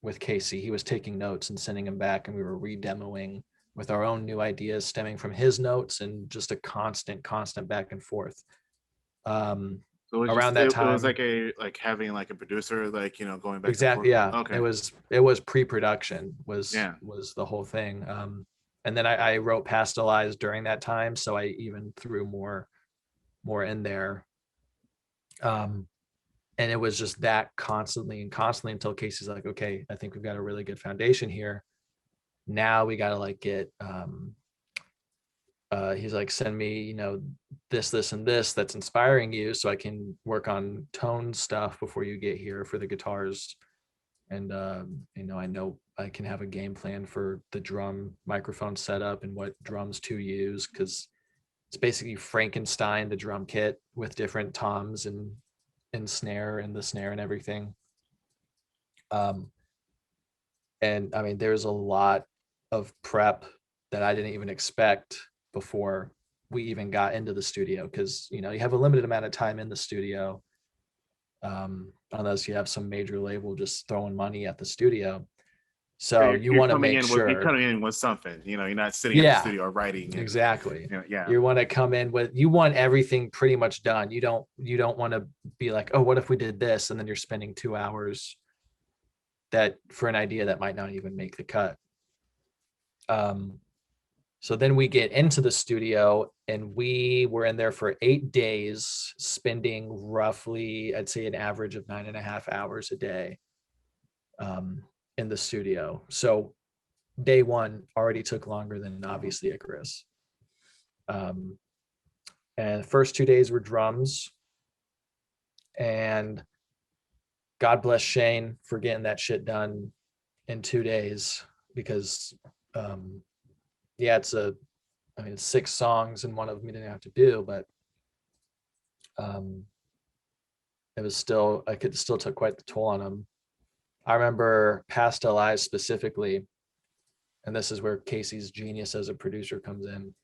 with Casey. He was taking notes and sending them back, and we were re-demoing with our own new ideas stemming from his notes, and just a constant back and forth. Um, So it was Around just that it was time, like having like a producer, like going back and exactly, forth. yeah, it Okay, was it was pre-production was yeah. was the whole thing. And then I wrote Pastelize during that time, so I even threw more in there. Um, and it was just that constantly and constantly until Casey's like, okay, I think we've got a really good foundation here. Now we got to like get he's like, send me, this and this that's inspiring you so I can work on tone stuff before you get here for the guitars. And I know I can have a game plan for the drum microphone setup and what drums to use, because it's basically Frankenstein the drum kit with different toms and snare and the snare and everything. Um, and I mean, there's a lot of prep that I didn't even expect before we even got into the studio, because you have a limited amount of time in the studio, unless you have some major label just throwing money at the studio. Yeah, So you you're want to coming make in with sure, something. You're not sitting in the yeah, studio or writing and exactly. yeah. You want to come in with, you want everything pretty much done. You don't want to be like, oh, what if we did this, and then you're spending 2 hours that for an idea that might not even make the cut. Um, so then we get into the studio, and we were in there for 8 days, spending roughly, I'd say, an average of 9.5 hours a day um, in the studio. So day one already took longer than obviously Icarus. And the first 2 days were drums. And God bless Shane for getting that shit done in 2 days, because it's 6 songs and one of them you didn't have to do, but it was still, still took quite the toll on him. I remember Pastel Eyes specifically, and this is where Casey's genius as a producer comes in.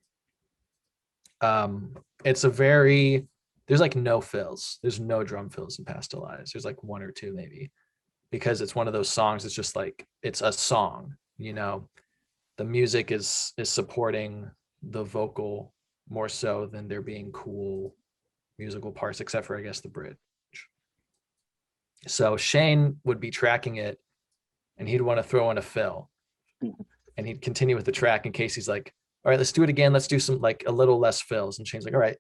It's a very, there's like no fills. There's no drum fills in Pastel Eyes. There's like 1 or 2 maybe, because it's one of those songs. It's just like, it's a song, you know, the music is supporting the vocal more so than there being cool musical parts, except for, I guess, the bridge. So Shane would be tracking it and he'd want to throw in a fill and he'd continue with the track in case he's like, all right, let's do it again. Let's do some like a little less fills. And Shane's like, all right.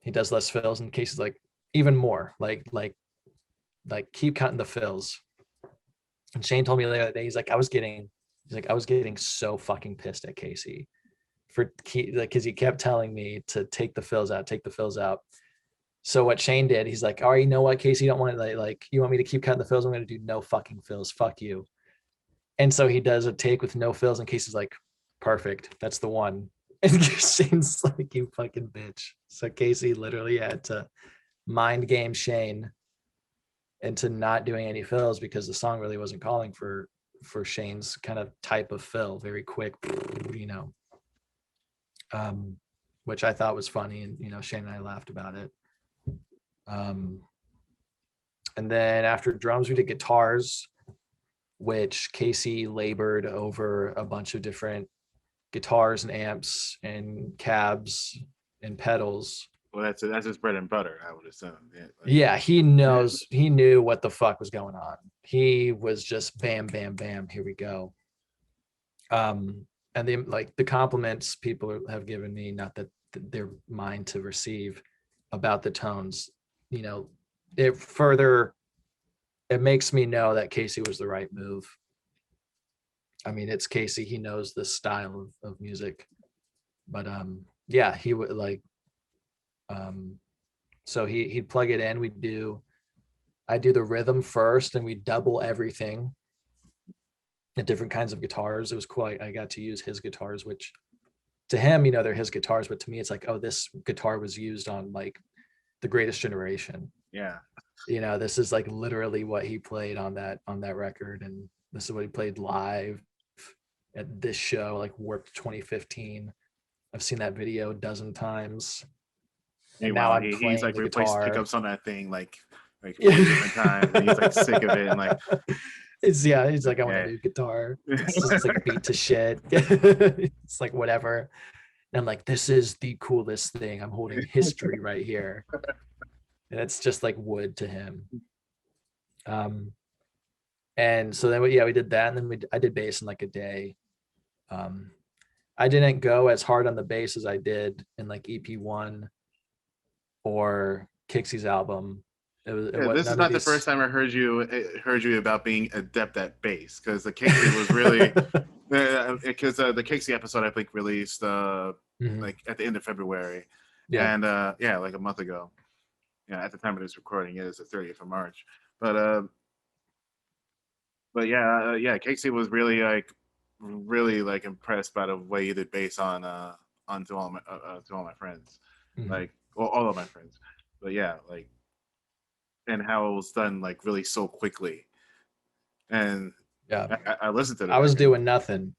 He does less fills, and Casey's like, even more, like keep cutting the fills. And Shane told me the other day, he's like, I was getting so fucking pissed at Casey because he kept telling me to take the fills out. So what Shane did, he's like, all right, you know what, Casey, you don't want to like you want me to keep cutting the fills? I'm going to do no fucking fills. Fuck you. And so he does a take with no fills, and Casey's like, perfect. That's the one. And Shane's like, you fucking bitch. So Casey literally had to mind game Shane into not doing any fills because the song really wasn't calling for Shane's kind of type of fill, very quick, you know, which I thought was funny. And, you know, Shane and I laughed about it. And then after drums, we did guitars, which Casey labored over a bunch of different guitars and amps and cabs and pedals. Well, that's his bread and butter, I would assume. Yeah, he knew what the fuck was going on. He was just bam, bam, bam, here we go. And the compliments people have given me, not that they're mine to receive, about the tones, you know, it makes me know that Casey was the right move. I mean, it's Casey. He knows this style of music, but yeah, he would like, so he'd plug it in. I do the rhythm first, and we double everything at different kinds of guitars. It was cool. I got to use his guitars, which to him, you know, they're his guitars, but to me, it's like, oh, this guitar was used on like The Greatest Generation. Yeah. You know, this is like literally what he played on that record, and this is what he played live at this show, like Warped 2015. I've seen that video a dozen times. And now I'm playing he's like the replaced guitar. pickups on that thing like 4 different times. And he's like sick of it and like he's like, I want to do guitar. It's just like beat to shit. It's like whatever. And I'm like, this is the coolest thing. I'm holding history right here. And it's just like wood to him. And so then we did that, and then I did bass in like a day. I didn't go as hard on the bass as I did in like EP1 or Kixie's album. This is not the first time I heard you about being adept at bass, because the Kixie was really because the Kixie episode I think released like at the end of February, and like a month ago. Yeah, at the time of this recording, it is the 30th of March, but Casey was really like impressed by the way you did bass on to all my friends, like all of my friends, but yeah, like, and how it was done like really so quickly, and yeah, I listened to it. I was doing nothing.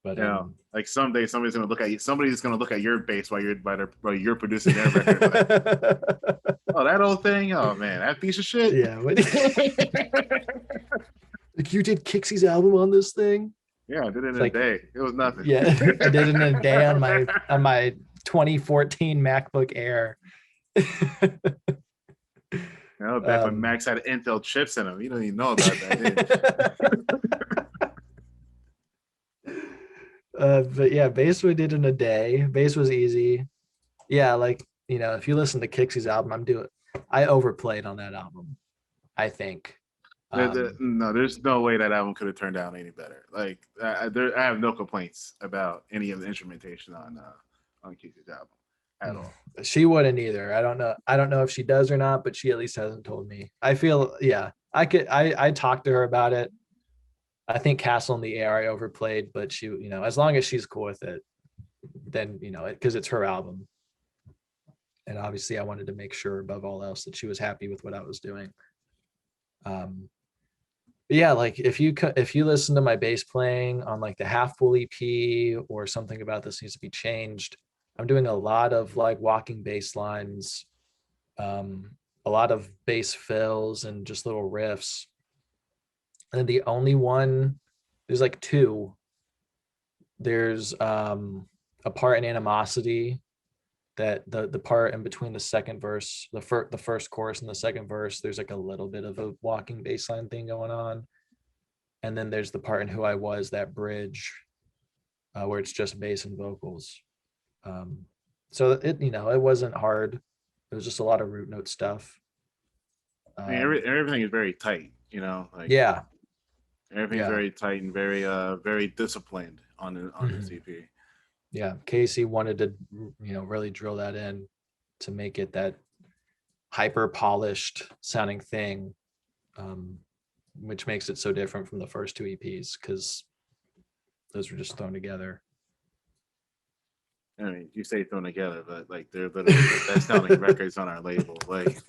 But you know, like someday somebody's gonna look at your bass while you're producing their record. Like, oh, that old thing. Oh man, that piece of shit. Yeah. Like, you did Kixie's album on this thing? Yeah, I did it in a day. It was nothing. Yeah, I did it in a day on my 2014 MacBook Air. You know, back when Macs had Intel chips in them. You don't even know about that, did you? But yeah, bass we did in a day. Bass was easy. Yeah, like, you know, if you listen to Kixie's album, I overplayed on that album, I think. No, there's no way that album could have turned out any better. Like, I have no complaints about any of the instrumentation on Casey's album at all. She wouldn't either. I don't know if she does or not, but she at least hasn't told me. I feel, yeah, I talked to her about it. I think Castle in the Air I overplayed, but she, as long as she's cool with it, then, because it's her album. And obviously I wanted to make sure above all else that she was happy with what I was doing. Yeah, like if you listen to my bass playing on like the Half Pool EP or Something About This Needs to Be Changed, I'm doing a lot of like walking bass lines, a lot of bass fills and just little riffs. And then the only one, there's like two. There's a part in Animosity that the part in between the second verse, the first chorus and the second verse, there's like a little bit of a walking bass line thing going on. And then there's the part in Who I Was, that bridge, where it's just bass and vocals. So it wasn't hard. It was just a lot of root note stuff. I mean, everything is very tight, like yeah, everything's very tight and very disciplined on this EP. Yeah, Casey wanted to, really drill that in to make it that hyper polished sounding thing, which makes it so different from the first two EPs because those were just thrown together. I mean, you say thrown together, but like they're literally the best sounding records on our label. Like,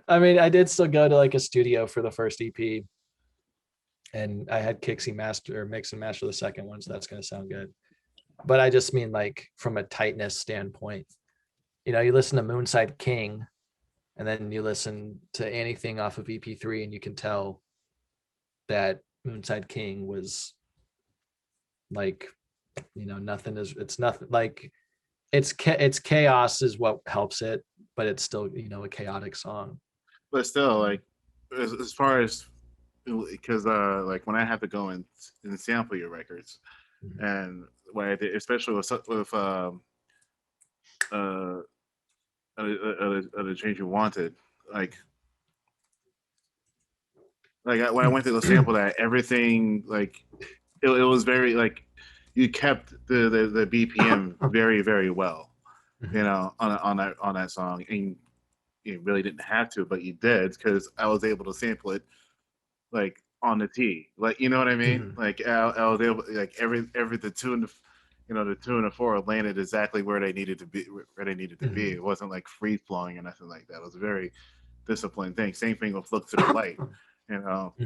I mean, I did still go to like a studio for the first EP, and I had Kixie mix and master the second one, so that's going to sound good. But I just mean like from a tightness standpoint, you listen to Moonside King and then you listen to anything off of EP3 and you can tell that Moonside King was like, nothing like it's chaos is what helps it, but it's still, a chaotic song. But still, like as far as, because like when I have to go and sample your records, and what I did, especially with the Change You Wanted, like when I went to go sample that, everything like it was very like you kept the BPM very, very well, on that song, and you really didn't have to, but you did because I was able to sample it like on the T, like, you know what I mean? Like I was able, like every the two and the 2 and the 4 landed exactly where they needed to be. It wasn't like free flowing or nothing like that. It was a very disciplined thing. Same thing with Look to the Light.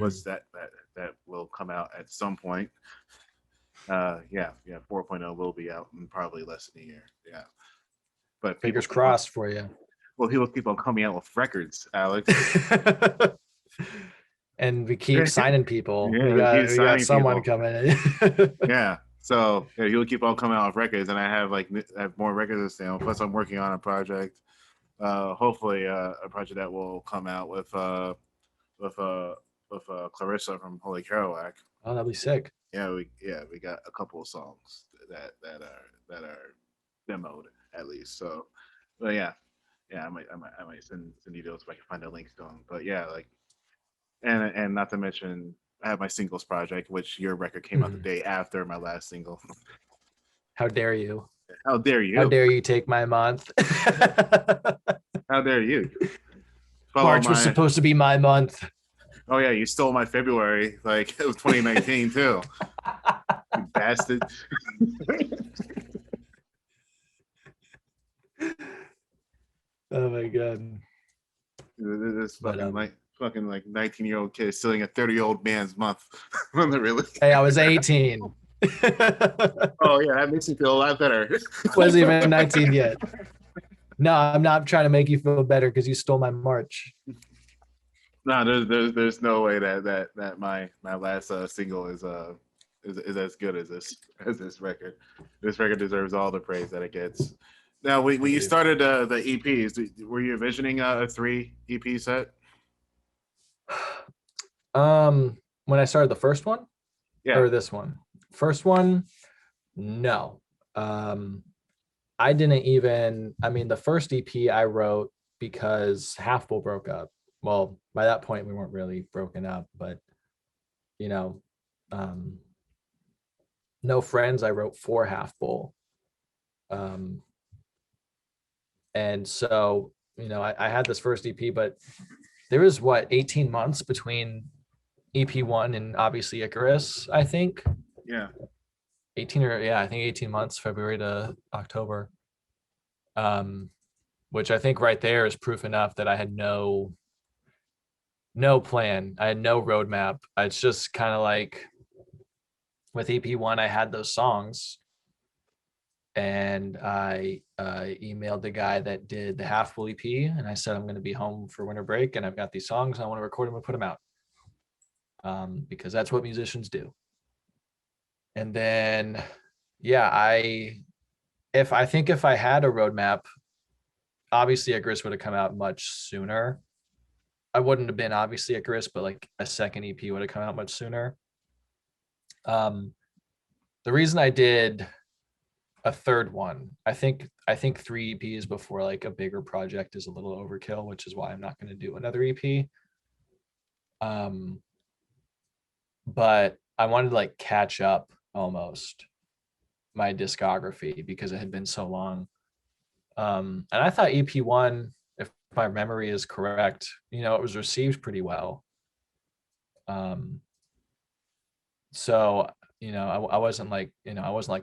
Was that will come out at some point. 4.0 will be out in probably less than a year. Yeah, but fingers crossed for you. Well, people keep on coming out with records, Alex. And we keep signing people. Yeah, we got someone coming in. Yeah. So he'll keep on coming out with records, and I have more records to sell. Plus, I'm working on a project. Hopefully, a project that will come out with Clarissa from Holy Kerouac. Oh, that'd be sick. Yeah, we got a couple of songs that are demoed at least. So, but yeah, I might send you those if I can find the links to them. But yeah, like, and not to mention, I have my singles project, which your record came out the day after my last single. How dare you? How dare you? How dare you take my month? How dare you? March was supposed to be my month. Oh yeah, you stole my February, like it was 2019 too. You bastard. Oh my god. This fucking like 19-year-old kid stealing a 30-year-old man's month. Really? Hey, I was 18. Oh yeah, that makes me feel a lot better. Wasn't even 19 yet. No, I'm not trying to make you feel better because you stole my March. No, there's no way that my last single is as good as this record. This record deserves all the praise that it gets. Now, when you started the EPs, were you envisioning a 3 EP set? When I started the first one, yeah, or this one, first one, no. I didn't even. I mean, the first EP I wrote because Half Full broke up well, by that point we weren't really broken up, but you know, No Friends, I wrote for Half Bowl. Um, and so, I had this first EP, but there was 18 months between EP1 and obviously Icarus, I think. Yeah. 18 months, February to October. Which I think right there is proof enough that I had no plan. I had no roadmap. It's just kind of like with EP1, I had those songs, and I emailed the guy that did the Half Full EP, and I said I'm going to be home for winter break, and I've got these songs. I want to record them and put them out, because that's what musicians do. And then, yeah, if I had a roadmap, obviously Icarus would have come out much sooner. I wouldn't have been obviously Icarus, but like a second EP would have come out much sooner. The reason I did a third one, I think 3 EPs before like a bigger project is a little overkill, which is why I'm not going to do another EP. But I wanted to like catch up almost my discography because it had been so long. And I thought EP1, if my memory is correct, it was received pretty well. So, I wasn't like,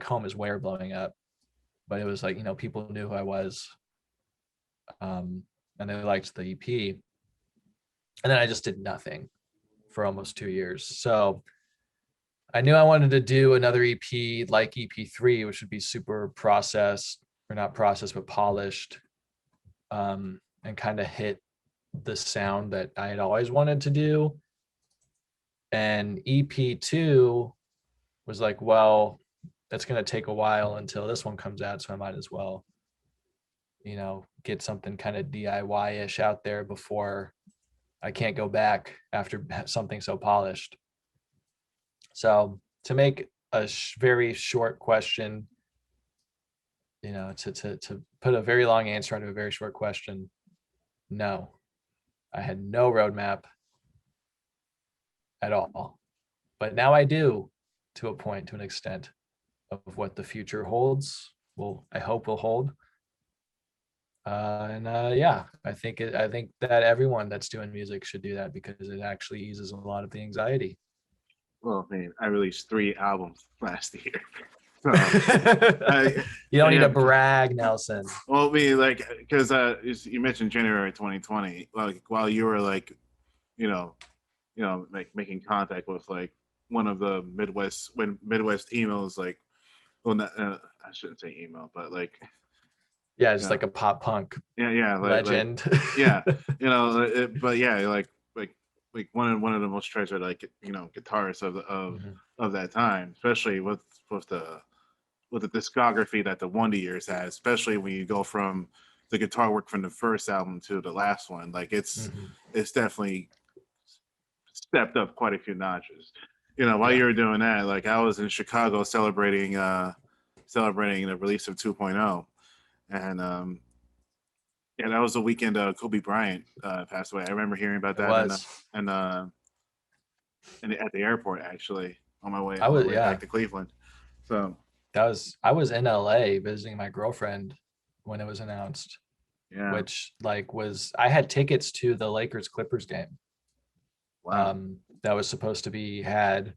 Home is Where blowing up, but it was like, people knew who I was. And they liked the EP. And then I just did nothing for almost 2 years. So I knew I wanted to do another EP like EP3, which would be super processed, or not processed, but polished, and kind of hit the sound that I had always wanted to do. And EP2 was like, well, that's going to take a while until this one comes out, so I might as well, get something kind of DIY-ish out there before I can't go back after something so polished. So to make a very short question, to put a very long answer onto a very short question, no, I had no roadmap at all. But now I do, to a point, to an extent, of what the future holds. I hope will hold. Yeah, I think that everyone that's doing music should do that because it actually eases a lot of the anxiety. Well, I mean, I released 3 albums last year. So, you don't need to brag, Nelson. Well, I mean, like, because you mentioned January 2020, like while you were like, like making contact with like one of the Midwest emails, like, well, not, I shouldn't say email, but like, yeah, it's like a pop punk, legend. Yeah, but yeah, like one of the most treasured like guitarists of that time, especially with the discography that the Wonder Years has, especially when you go from the guitar work from the first album to the last one. Like it's definitely stepped up quite a few notches. While you were doing that, like I was in Chicago celebrating the release of 2.0, and that was the weekend Kobe Bryant passed away. I remember hearing about that at the airport, actually, on my way back to Cleveland. So I was in LA visiting my girlfriend when it was announced. Yeah. Which I had tickets to the Lakers Clippers game. Wow. That was supposed to be had,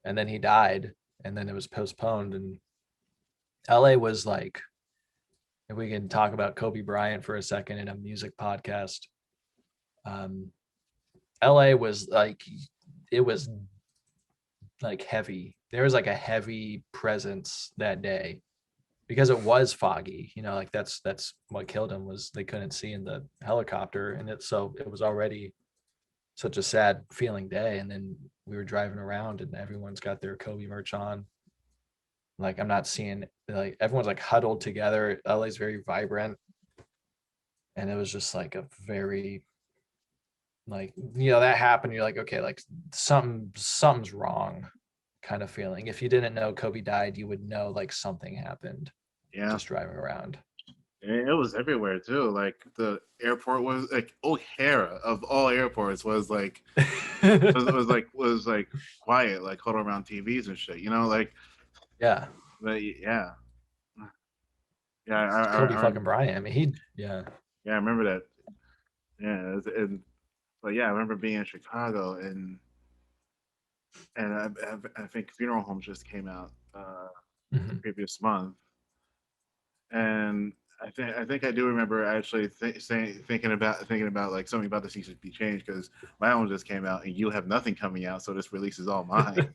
and then he died, and then it was postponed. And LA was like, if we can talk about Kobe Bryant for a second in a music podcast, LA was like, it was like heavy. There was like a heavy presence that day because it was foggy, like that's what killed him, was they couldn't see in the helicopter. And it was already such a sad feeling day. And then we were driving around and everyone's got their Kobe merch on. Like I'm not seeing, like everyone's like huddled together. LA's very vibrant. And it was just like a very, like, that happened. You're like, okay, like something's wrong kind of feeling. If you didn't know Kobe died, you would know like something happened. Yeah. Just driving around. It was everywhere too. Like the airport was like O'Hara of all airports was like was like quiet, like huddled around TVs and shit. Like Yeah, but yeah, yeah. Kobe fucking Bryant. I mean, Yeah, I remember that. Yeah, but yeah, I remember being in Chicago and I think Funeral Home just came out the Mhm. previous month, and I think I do remember actually thinking about like something about this needs to be changed because my album just came out and you have nothing coming out, so this release is all mine.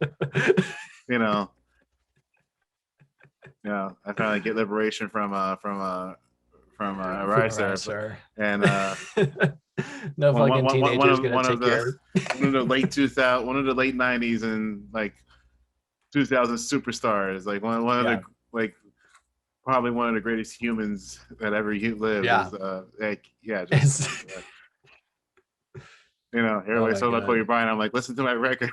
You know, I finally get liberation from From Arisesir, Arisesir. and No fucking one teenager's of gonna one of take the your. one of the late '90s and like 2000 superstars, like one of the Yeah, like probably one of the greatest humans that ever lived yeah. is like yeah just It's- uh, here oh we my so about Kobe god. Bryant. I'm like, listen to my record.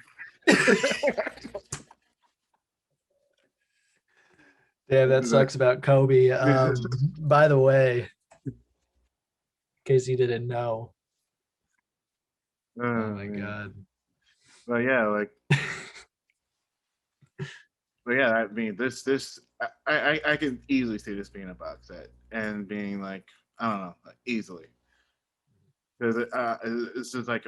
Damn, that sucks about Kobe. By the way, in case you didn't know. Oh my Man. god. But yeah, like but yeah, I mean this I can easily see this being a box set and being like I don't know easily because this is like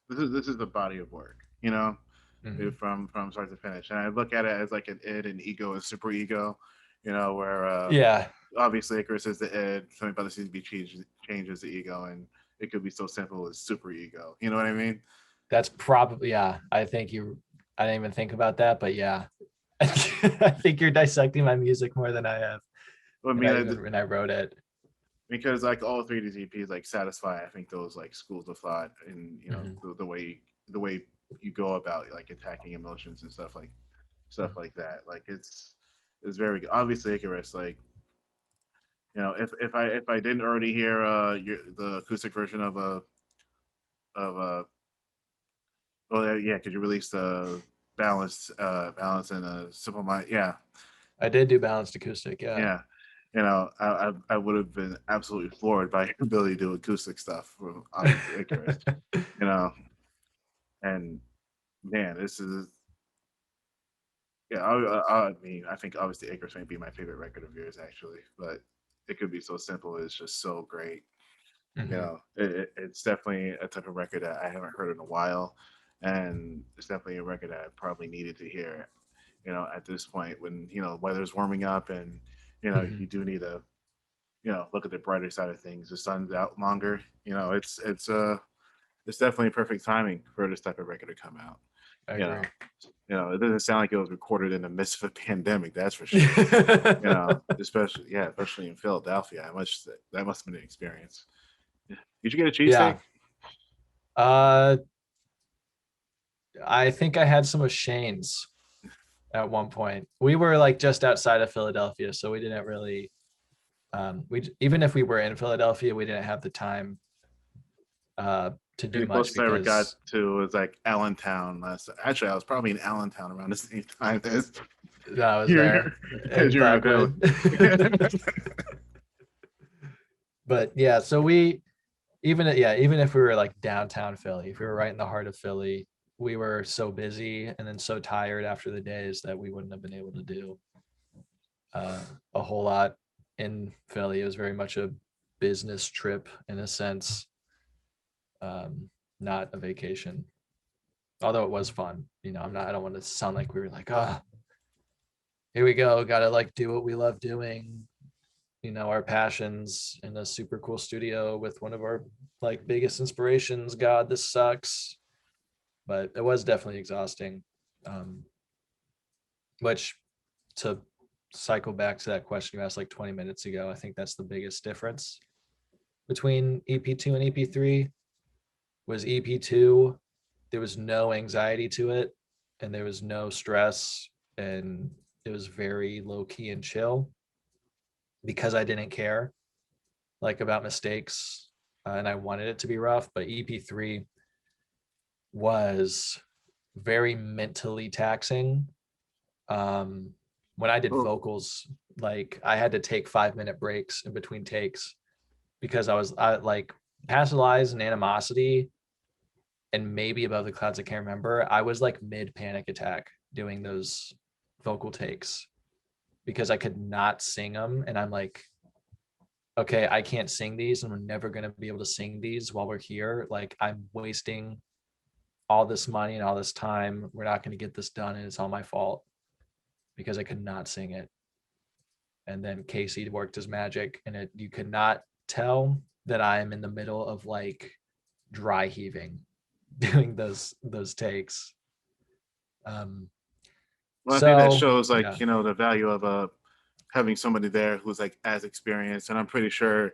this is a body of work, Mhm. from start to finish, and I look at it as like an id and ego and super ego, where Yeah, obviously Icarus is the id, something about the season be changes the ego, and it could be so simple as super ego. You know what I mean? that's probably yeah. I think you. I didn't even think about that, but yeah, I think you're dissecting my music more than I have, I and I mean, even when I wrote it. because like all three of these EPs like satisfy I think those like schools of thought and Mhm. the way you go about like attacking emotions and stuff like that. Like it's very good. Obviously Icarus, like if I didn't already hear the acoustic version of well yeah, because you released balance and a simple mind, yeah. I did do balanced acoustic. Yeah. Yeah, I would have been absolutely floored by your ability to do acoustic stuff from obviously Icarus, you know, and man, this is yeah. I mean, I think obviously Icarus may be my favorite record of yours actually, but it could be so simple. It's just so great. Mhm. It's definitely a type of record that I haven't heard in a while, and it's definitely a record that I probably needed to hear. At this point when weather's warming up and you Mhm. do need to look at the brighter side of things. The sun's out longer. It's definitely perfect timing for this type of record to come out. I You agree. know, it doesn't sound like it was recorded in the midst of a pandemic. That's for sure. Especially in Philadelphia. That must have been an experience. Did you get a cheesesteak? Yeah. Uh, I think I had some of Shane's at one point. We were like just outside of Philadelphia, so we didn't really. We even if we were in Philadelphia, we didn't have the time to do The much closest I ever got because to was like Allentown. Actually, I was probably in Allentown around the same time as I was you're there as in you're in Philly. Broadway. But yeah, so we even if we were like downtown Philly, if we were right in the heart of Philly, we were so busy and then so tired after the days that we wouldn't have been able to do uh, a whole lot in Philly. It was very much a business trip in a sense, not a vacation. Although it was fun, I don't want to sound like we were like, oh, here we go, gotta like do what we love doing, our passions in a super cool studio with one of our like biggest inspirations. God, this sucks, but it was definitely exhausting. Um, which to cycle back to that question you asked like 20 minutes ago, I think that's the biggest difference between EP2 and EP3 was EP2, there was no anxiety to it and there was no stress and it was very low key and chill because I didn't care like about mistakes and I wanted it to be rough. But EP3 was very mentally taxing. When I did Oh, vocals, Like I had to take 5-minute breaks in between takes because I like Past Lies and Animosity and maybe Above the Clouds, I can't remember. I was like mid panic attack doing those vocal takes because I could not sing them. And I'm like, okay, I can't sing these and we're never going to be able to sing these while we're here. Like I'm wasting all this money and all this time. We're not going to get this done. And it's all my fault because I could not sing it. And then Casey worked his magic and you could not tell that I'm in the middle of like dry heaving doing those takes. Well, I think that So shows like yeah. the value of having somebody there who's like as experienced, and I'm pretty sure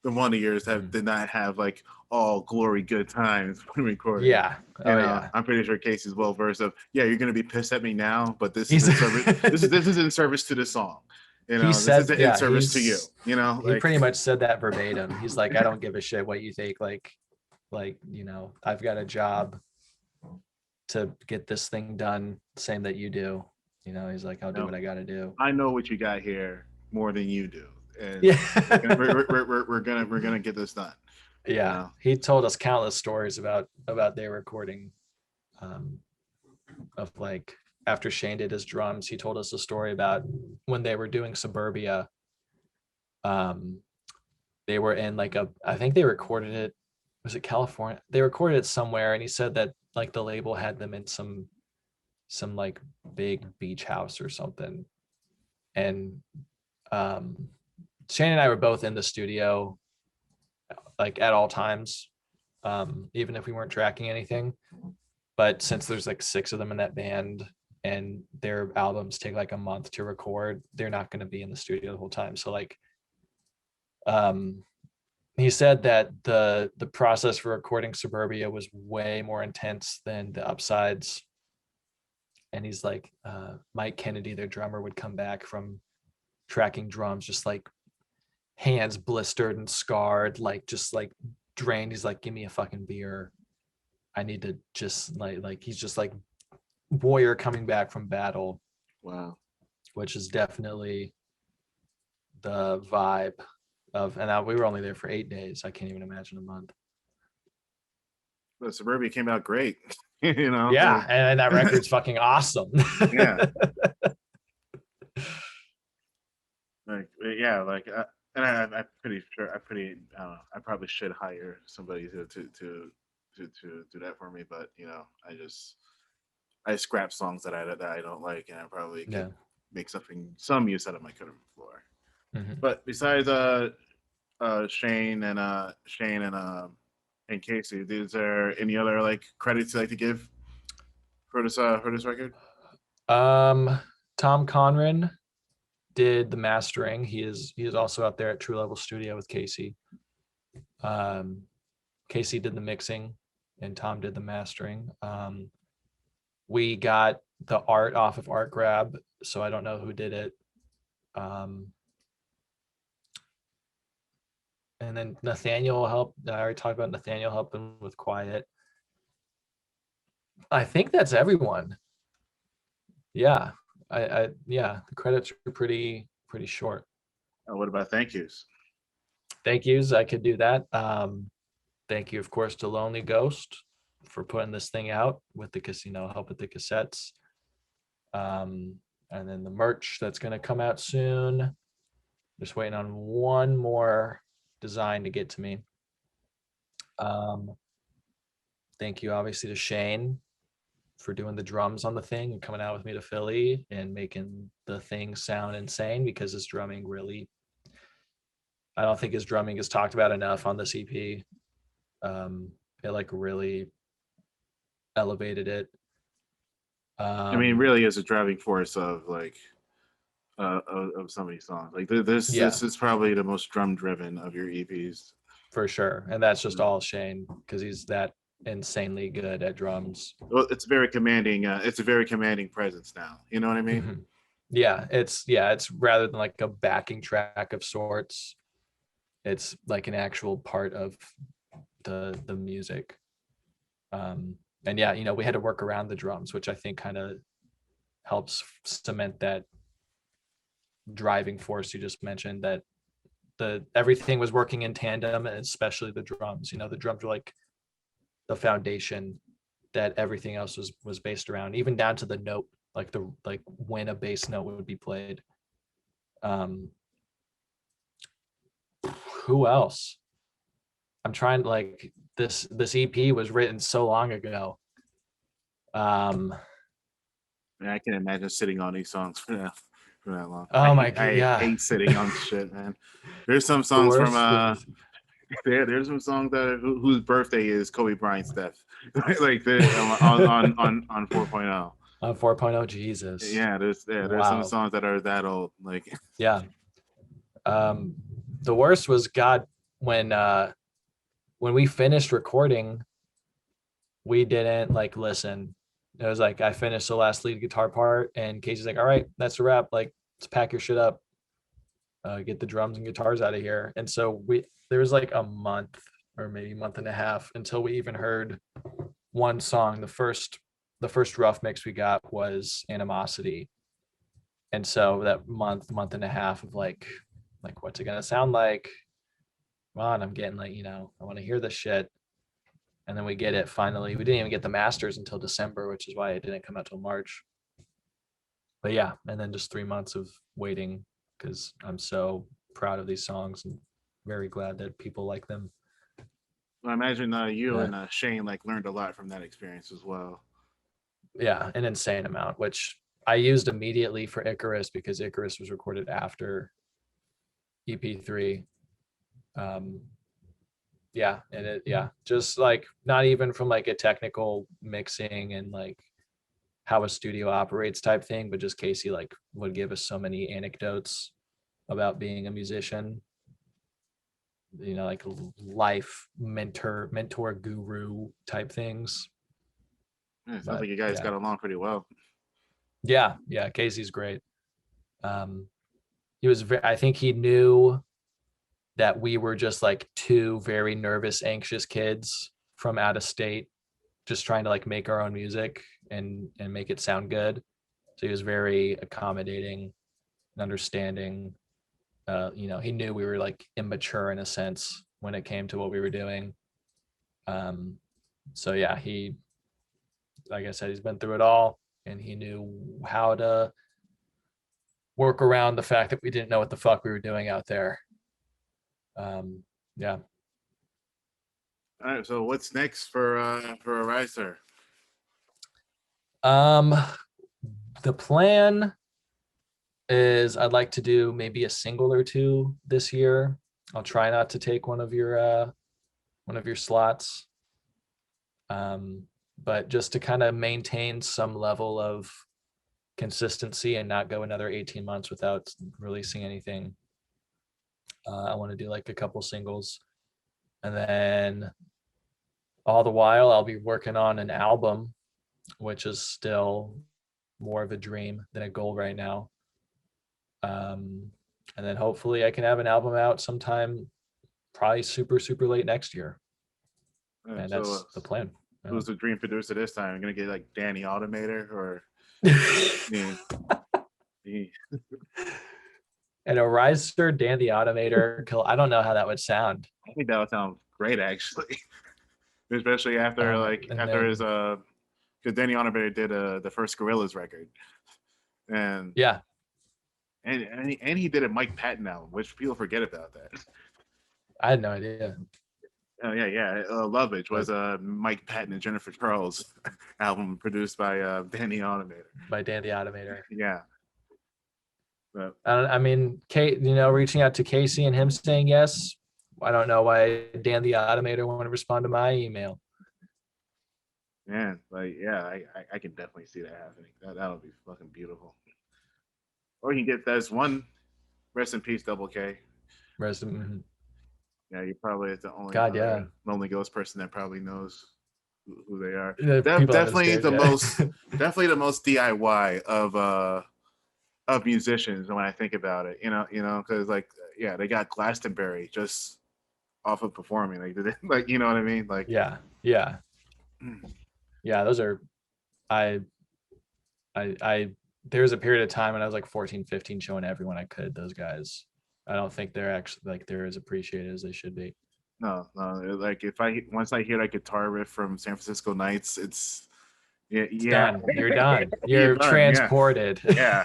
the one of yours that did not have like all glory good times when recording. Yeah. Oh yeah. I'm pretty sure Casey's well versed of, yeah, you're gonna be pissed at me now, but this is He's in service. This is in service to the song. he This is said, in yeah, service to you. he Like pretty much said that verbatim. He's like, I don't give a shit what you think. I've got a job to get this thing done, same that you do. He's like, I'll do what I got to do. I know what you got here more than you do, and Yeah. we're gonna get this done. Yeah. He told us countless stories about their recording, of like after Shane did his drums. He told us a story about when they were doing Suburbia. They were in like I think they recorded it. Was it California? They recorded it somewhere, and he said that like the label had them in some like big beach house or something. And Shane and I were both in the studio like at all times, even if we weren't tracking anything. But since there's like 6 of them in that band and their albums take like a month to record, they're not going to be in the studio the whole time. So like he said that the process for recording Suburbia was way more intense than the Upsides. And he's like, Mike Kennedy, their drummer, would come back from tracking drums just like hands blistered and scarred, like just like drained. He's like, give me a fucking beer. I need to just like he's just like warrior coming back from battle. Wow. Which is definitely the vibe of, and we were only there for 8 days. I can't even imagine a month. The Suburbia came out great. Yeah, like, and that record's fucking awesome. Yeah. Like yeah, like and I'm pretty sure I probably should hire somebody to do that for me, but I scrap songs that I don't like, and I probably could make some use out of my cutting floor. Mm-hmm. But besides Shane and Casey, is there any other like credits you like to give for this record? Tom Conran did the mastering. He is also out there at True Level Studio with Casey. Casey did the mixing and Tom did the mastering. We got the art off of Art Grab, so I don't know who did it. And then Nathaniel helped. I already talked about Nathaniel helping with Quiet. I think that's everyone. Yeah. The credits are pretty short. What about thank yous? Thank yous, I could do that. Thank you, of course, to Lonely Ghost for putting this thing out with the casino help with the cassettes. And then the merch that's going to come out soon. Just waiting on one more design to get to me. Thank you, obviously, to Shane for doing the drums on the thing and coming out with me to Philly and making the thing sound insane, because his drumming really, I don't think his drumming is talked about enough on this EP. It like really elevated it. I mean, really is a driving force of like of some of these songs. Like this is probably the most drum driven of your EPs for sure, and that's just all Shane, because he's that insanely good at drums. Well, it's very commanding. It's a very commanding presence now. You know what I mean? Mm-hmm. Yeah, it's rather than like a backing track of sorts. It's like an actual part of the music. And yeah, we had to work around the drums, which I think kind of helps cement that driving force you just mentioned, that everything was working in tandem, and especially the drums. The drums were like the foundation that everything else was based around, even down to the note, like when a bass note would be played. Who else? I'm trying, like, this EP was written so long ago. I can imagine sitting on these songs for that long. Oh my god, I yeah. hate sitting on shit, man. There's some The songs from worst was, there's some songs that whose birthday is Kobe Bryant's death, like on 4.0. on 4.0, Jesus. Yeah, there's some Wow. songs that are that old. Like, Yeah. The worst was, God, when we finished recording, we didn't like listen. It was like, I finished the last lead guitar part, and Casey's like, all right, that's a wrap. Like, let's pack your shit up, get the drums and guitars out of here. And so there was like a month or maybe month and a half until we even heard one song. The first rough mix we got was Animosity. And so that month and a half of like what's it gonna sound like? Come on, I'm getting like, I want to hear this shit. And then we get it finally. We didn't even get the masters until December, which is why it didn't come out till March. But yeah, and then just 3 months of waiting, because I'm so proud of these songs and very glad that people like them. I imagine you and Shane like learned a lot from that experience as well. Yeah, an insane amount, which I used immediately for Icarus, because Icarus was recorded after EP3. Yeah, and just like, not even from like a technical mixing and like how a studio operates type thing, but just Casey like would give us so many anecdotes about being a musician, like life mentor guru type things. Yeah, it sounds like you guys got along pretty well. Yeah, Casey's great. He was I think he knew that we were just like two very nervous, anxious kids from out of state, just trying to like make our own music and make it sound good. So he was very accommodating and understanding. He knew we were like immature in a sense when it came to what we were doing. So yeah, he, like I said, he's been through it all, and he knew how to work around the fact that we didn't know what the fuck we were doing out there. Yeah. All right, so what's next for Arisesir? The plan is I'd like to do maybe a single or two this year. I'll try not to take one of your slots. But just to kind of maintain some level of consistency and not go another 18 months without releasing anything. I want to do like a couple singles, and then all the while I'll be working on an album, which is still more of a dream than a goal right now. And then hopefully I can have an album out sometime, probably super, super late next year. And that's the plan. Who's the dream producer this time? I'm gonna get like Danny Automator or yeah. And Arisesir, Dan the Automator. I don't know how that would sound. I think that would sound great, actually. Especially after his because Danny Automator did the first Gorillaz record, and yeah, and he did a Mike Patton album, which people forget about that. I had no idea. Oh yeah. Lovage was Mike Patton and Jennifer Charles album produced by Danny Automator. By Dan the Automator. Yeah. But, I mean, Kate, reaching out to Casey and him saying yes. I don't know why Dan the Automator won't respond to my email. Man, I can definitely see that happening. That would be fucking beautiful. Or you can get that one. Rest in peace, Double K. Yeah, you probably the only Lonely Ghost person that probably knows who they are. Definitely the most DIY of musicians when I think about it. Because they got Glastonbury just off of performing. Like you know what I mean? Like yeah. Those are I there was a period of time when I was like 14, 15, showing everyone I could those guys. I don't think they're actually like they're as appreciated as they should be. No, no. Like if I once I hear that guitar riff from San Francisco Nights, it's yeah, It's yeah. done. You're done. You're You're done. Yeah, transported. yeah.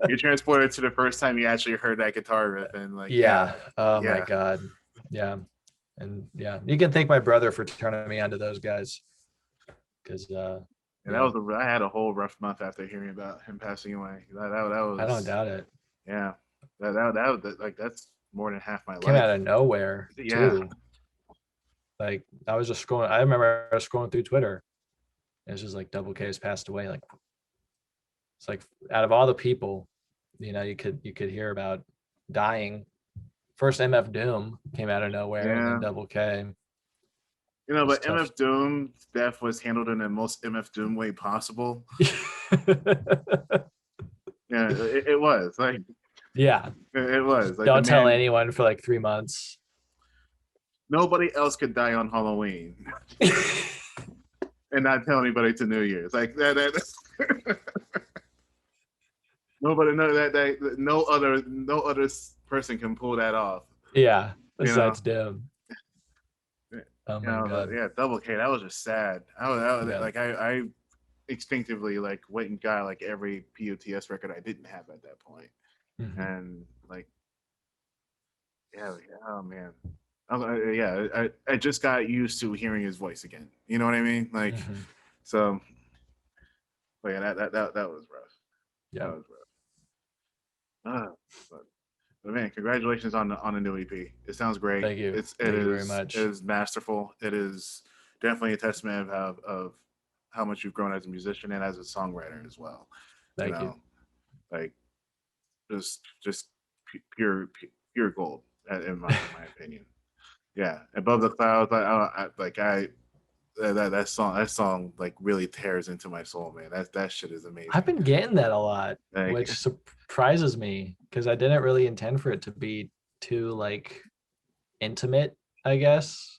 You're transported to the first time you actually heard that guitar riff, and like, yeah, Yeah. Oh my yeah. God. Yeah. And yeah, you can thank my brother for turning me onto those guys. Because And that yeah, was I had a whole rough month after hearing about him passing away. That I don't was doubt it. yeah. That was like that's more than half my Came out life. of nowhere Yeah. too. Like I was just scrolling. I remember I was scrolling through Twitter. And it's just like Double K has passed away. Like it's like out of all the people, you could hear about dying. First MF Doom came out of nowhere, and then Yeah. Double K. You know, It's but tough. MF Doom's death was handled in the most MF Doom way possible. Yeah, it was like Yeah. it was like the Don't tell man. anyone for like 3 months. Nobody else could die on Halloween and not tell anybody to New Year's. Like that nobody no that no other person can pull that off. Yeah. You know. Besides Doom. Oh You my know, but God. yeah, Double K. That was just sad. I was Yeah. like I instinctively like went and got like every POTS record I didn't have at that point, Mhm. and like yeah, oh man, yeah, I just got used to hearing his voice again. You know what I mean? Like Mhm. so, but yeah, that was rough. That Yeah. was rough. But man, congratulations on the new EP. It sounds great. Thank you. It Thank you very is much. masterful. It is definitely a testament of how much you've grown as a musician and as a songwriter as well. You Thank you. know, like just pure gold in my opinion. Yeah, above the clouds. That song like really tears into my soul, man. That shit is I've amazing. been getting that a lot, Like which surprises me because I didn't really intend for it to be too like intimate, I guess,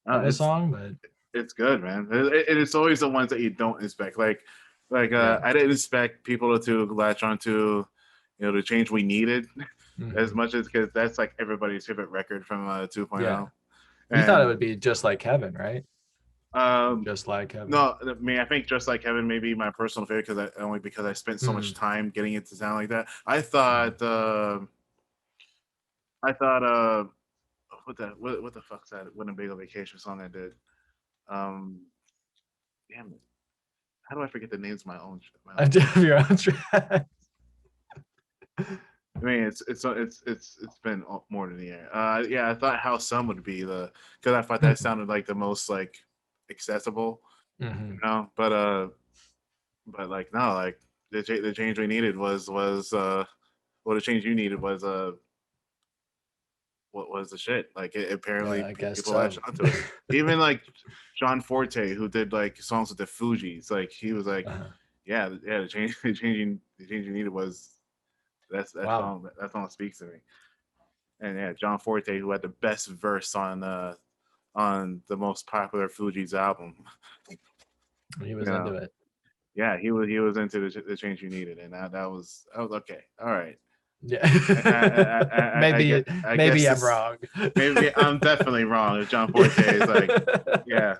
of a it's song, but it's good, man. It's always the ones that you don't expect. yeah. I didn't expect people to latch onto, the change we needed as Mhm. much as because that's like everybody's favorite record from 2.0. Yeah. You thought it And would be just like Heaven, right? um, Just like Heaven. no, I mean I think just like Kevin may be my personal favorite because I spent so much Mhm. time getting it to sound like that. Mhm. I thought what the fuck's that Winnebago Vacation song I did? Um, damn it. How do I forget the names of my I own did have songs? your own track. I mean, it's been more than a year. Yeah, I thought How Some would be because I thought that Mhm. sounded like the most like accessible, Mhm. but like no, like the change we needed was well the change you needed was what was the shit? Like apparently I guess people latched so. onto it. Even like John Forte, who did like songs with the Fugees, like he was like, Uh-huh. yeah, the change you needed was Wow. that song speaks to me. And yeah, John Forte, who had the best verse on the most popular Fugees album. He You was into know, it. yeah, he was into the change you needed, and that was okay. All right, Yeah. get maybe I guess maybe I'm this wrong. maybe I'm definitely wrong. If John Forte is like, yeah,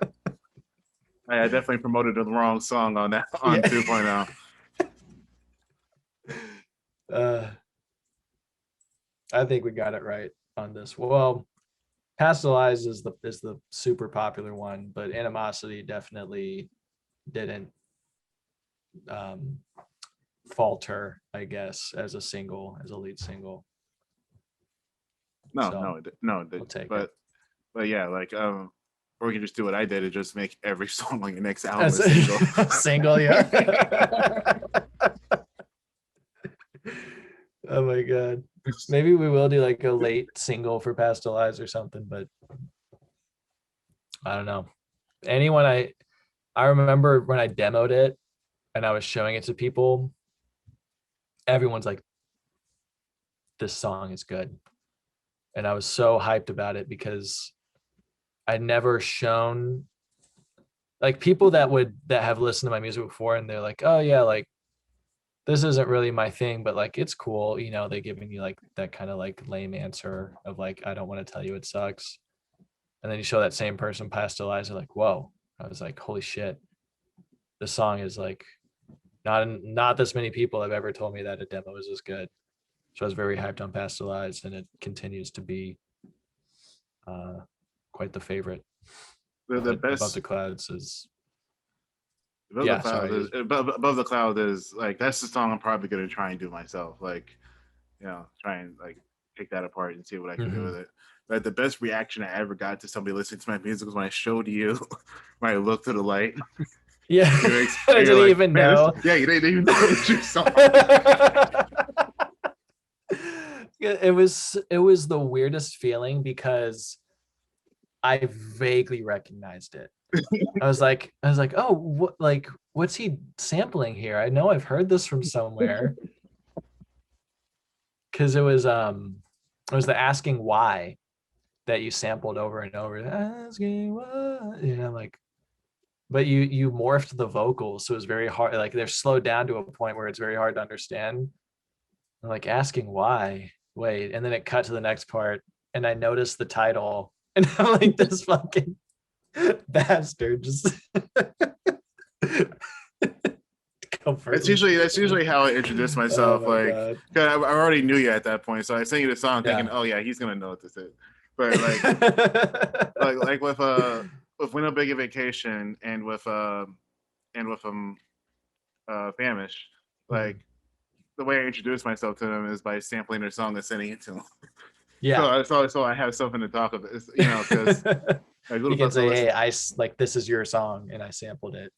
I definitely promoted the wrong song on that on Yeah. 2.0. uh, I think we got it right on this. Well, Pastelize is the super popular one, but Animosity definitely didn't um, falter, I guess, as a single, as a lead single. No, So no, we'll take it. but yeah, like or you can just do what I did and just make every song on your next album As a single. a single, yeah. Oh my God. Maybe we will do like a late single for Pastelize or something, but I don't know. Anyone I remember when I demoed it and I was showing it to people, everyone's like, this song is good. And I was so hyped about it because I'd never shown like people that have listened to my music before and they're like, oh yeah, like this isn't really my thing, but like it's cool, you know, they giving you like that kind of like lame answer of like, I don't want to tell you it sucks. And then you show that same person Pastelizer, like, whoa. I was like, holy shit. This song is like not this many people have ever told me that a demo is as good. So I was very hyped on Pastelize, and it continues to be quite the favorite. The Above best the Clouds is above the yeah, clouds sorry. is above the cloud is like that's the song I'm probably gonna try and do myself. Like, try and like take that apart and see what I can do with it. Like the best reaction I ever got to somebody listening to my music was when I showed you when I looked to the light. Yeah. I You're didn't like, even man, know. yeah, you didn't even know it was your song. It was the weirdest feeling because I vaguely recognized it. I was like, oh, what's he sampling here? I know I've heard this from somewhere. Because it was the asking why that you sampled over and over. Asking why, like, but you morphed the vocals, so it was very hard. Like they're slowed down to a point where it's very hard to understand. I'm like asking why. Wait, and then it cut to the next part, and I noticed the title, and I'm like, this fucking bastard just. That's usually how I introduce myself. Oh my Like, god. 'cause I already knew you at that point, so I sent you the song thinking, Yeah. oh yeah, he's gonna know what this is. But like with Win a Big Vacation and with Famish, like the way I introduce myself to them is by sampling their song and sending it to them. Yeah. So I have something to talk about, because like You little can fucker say, listen. hey, like this is your song and I sampled it.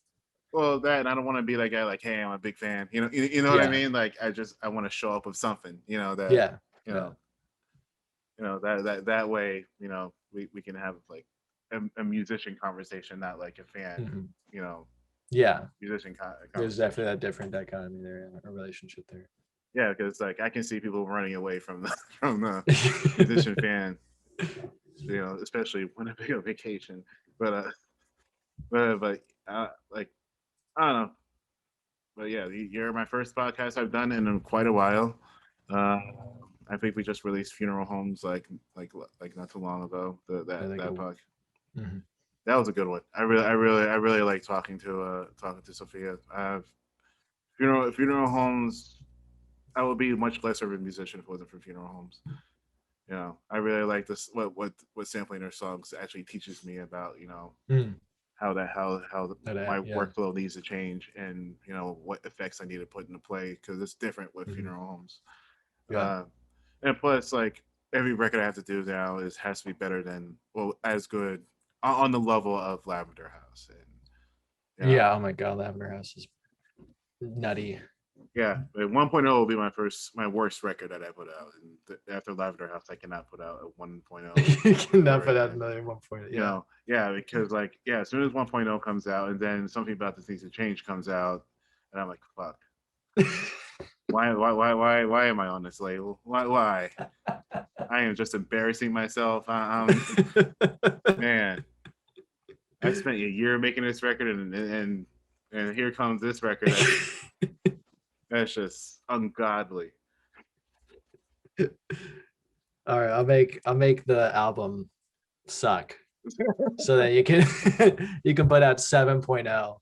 Well, that and I don't want to be that guy. Like, hey, I'm a big fan. You know what I Yeah. mean. Like, I want to show up with something. That Yeah. you Yeah. know that way. We can have like a musician conversation, not like a fan. Mhm. You know, Yeah. musician There's definitely conversation. that different dichotomy there, a relationship there. Yeah, because like I can see people running away from the from the musician fan. Especially when I pick a vacation. But like I don't know. But yeah, you're my first podcast I've done in quite a while. Uh, I think we just released Funeral Homes like not too long ago. Yeah, they That go. podcast. Mhm. That was a good one. I really like talking to Sophia. Funeral Homes. I would be much less of a musician if it wasn't for Funeral Homes. I really like this. What sampling their songs actually teaches me about Mm. how my Yeah. workflow needs to change, and what effects I need to put into play, because it's different with Mhm. Funeral Homes. Yeah. And plus, like every record I have to do now has to be better than, well, as good on the level of Lavender House. And Yeah. Oh my god, Lavender House is nutty. yeah, but 1.0 will be my worst record that I put out. And after Lavender House, I cannot put out a 1.0 You cannot ever put out again. another 1 point. Yeah. Yeah, because like, yeah, as soon as 1.0 comes out, and then Something About This Needs to Change comes out, and I'm like, fuck. Why am I on this label? Why? I am just embarrassing myself. Man, I spent a year making this record, and here comes this record. That's just ungodly. All right, I'll make the album suck so that you can you can put out 7.0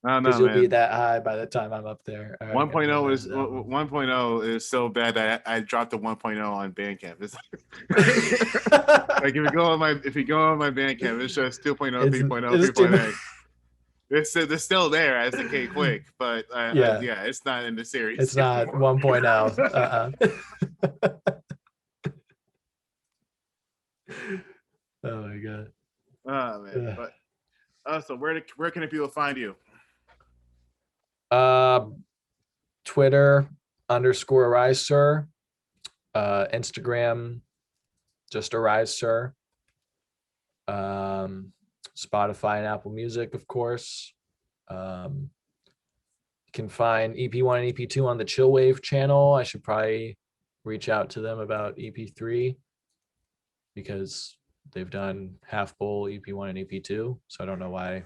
I don't because know, you'll be man. that high by the time I'm up there. All right, I'm gonna 1.0 love is the album. 1.0 is so bad that I dropped the 1.0 on Bandcamp. It's like if you go on my Bandcamp, it's just 2.0, it's 3.0, it's too 3.8. It's still there as the K Quick, but yeah, yeah, it's not in the series it's not anymore. 1.0. Oh my god. Oh man, but so where can people find you? Uh, Twitter _Arisesir, Instagram just Arisesir, Spotify and Apple Music, of course. You can find EP1 and EP2 on the Chillwave channel. I should probably reach out to them about EP3 because they've done Half Bowl, EP1 and EP2. So I don't know why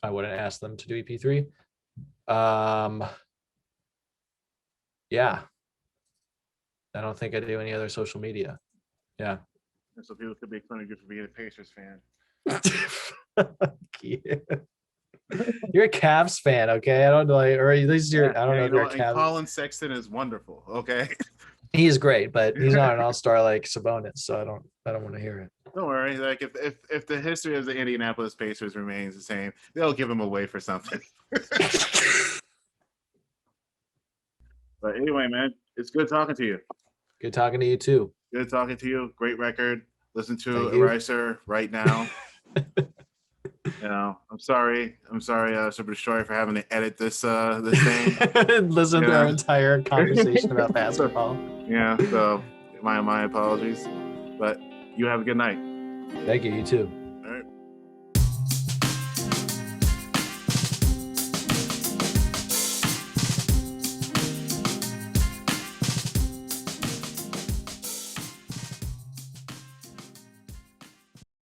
I wouldn't ask them to do EP3. Yeah. I don't think I do any other social media. Yeah. So people could make fun of you for being a Pacers fan. Fuck you. You're a Cavs fan, okay? I don't know, or at least you're. I don't know if you're a And Cavs. Colin Sexton is wonderful. Okay. He's great, but he's not an all-star like Sabonis, so I don't want to hear it. Don't worry. Like if the history of the Indianapolis Pacers remains the same, they'll give him away for something. But anyway, man, it's good talking to you. Good talking to you too. Good talking to you. Great record. Listen to Thank you. Arisesir right now. You know, I'm sorry, Superdestroyer, for having to edit this thing. Listen to our entire conversation about basketball. Yeah, so my apologies. But you have a good night. Thank you. You too.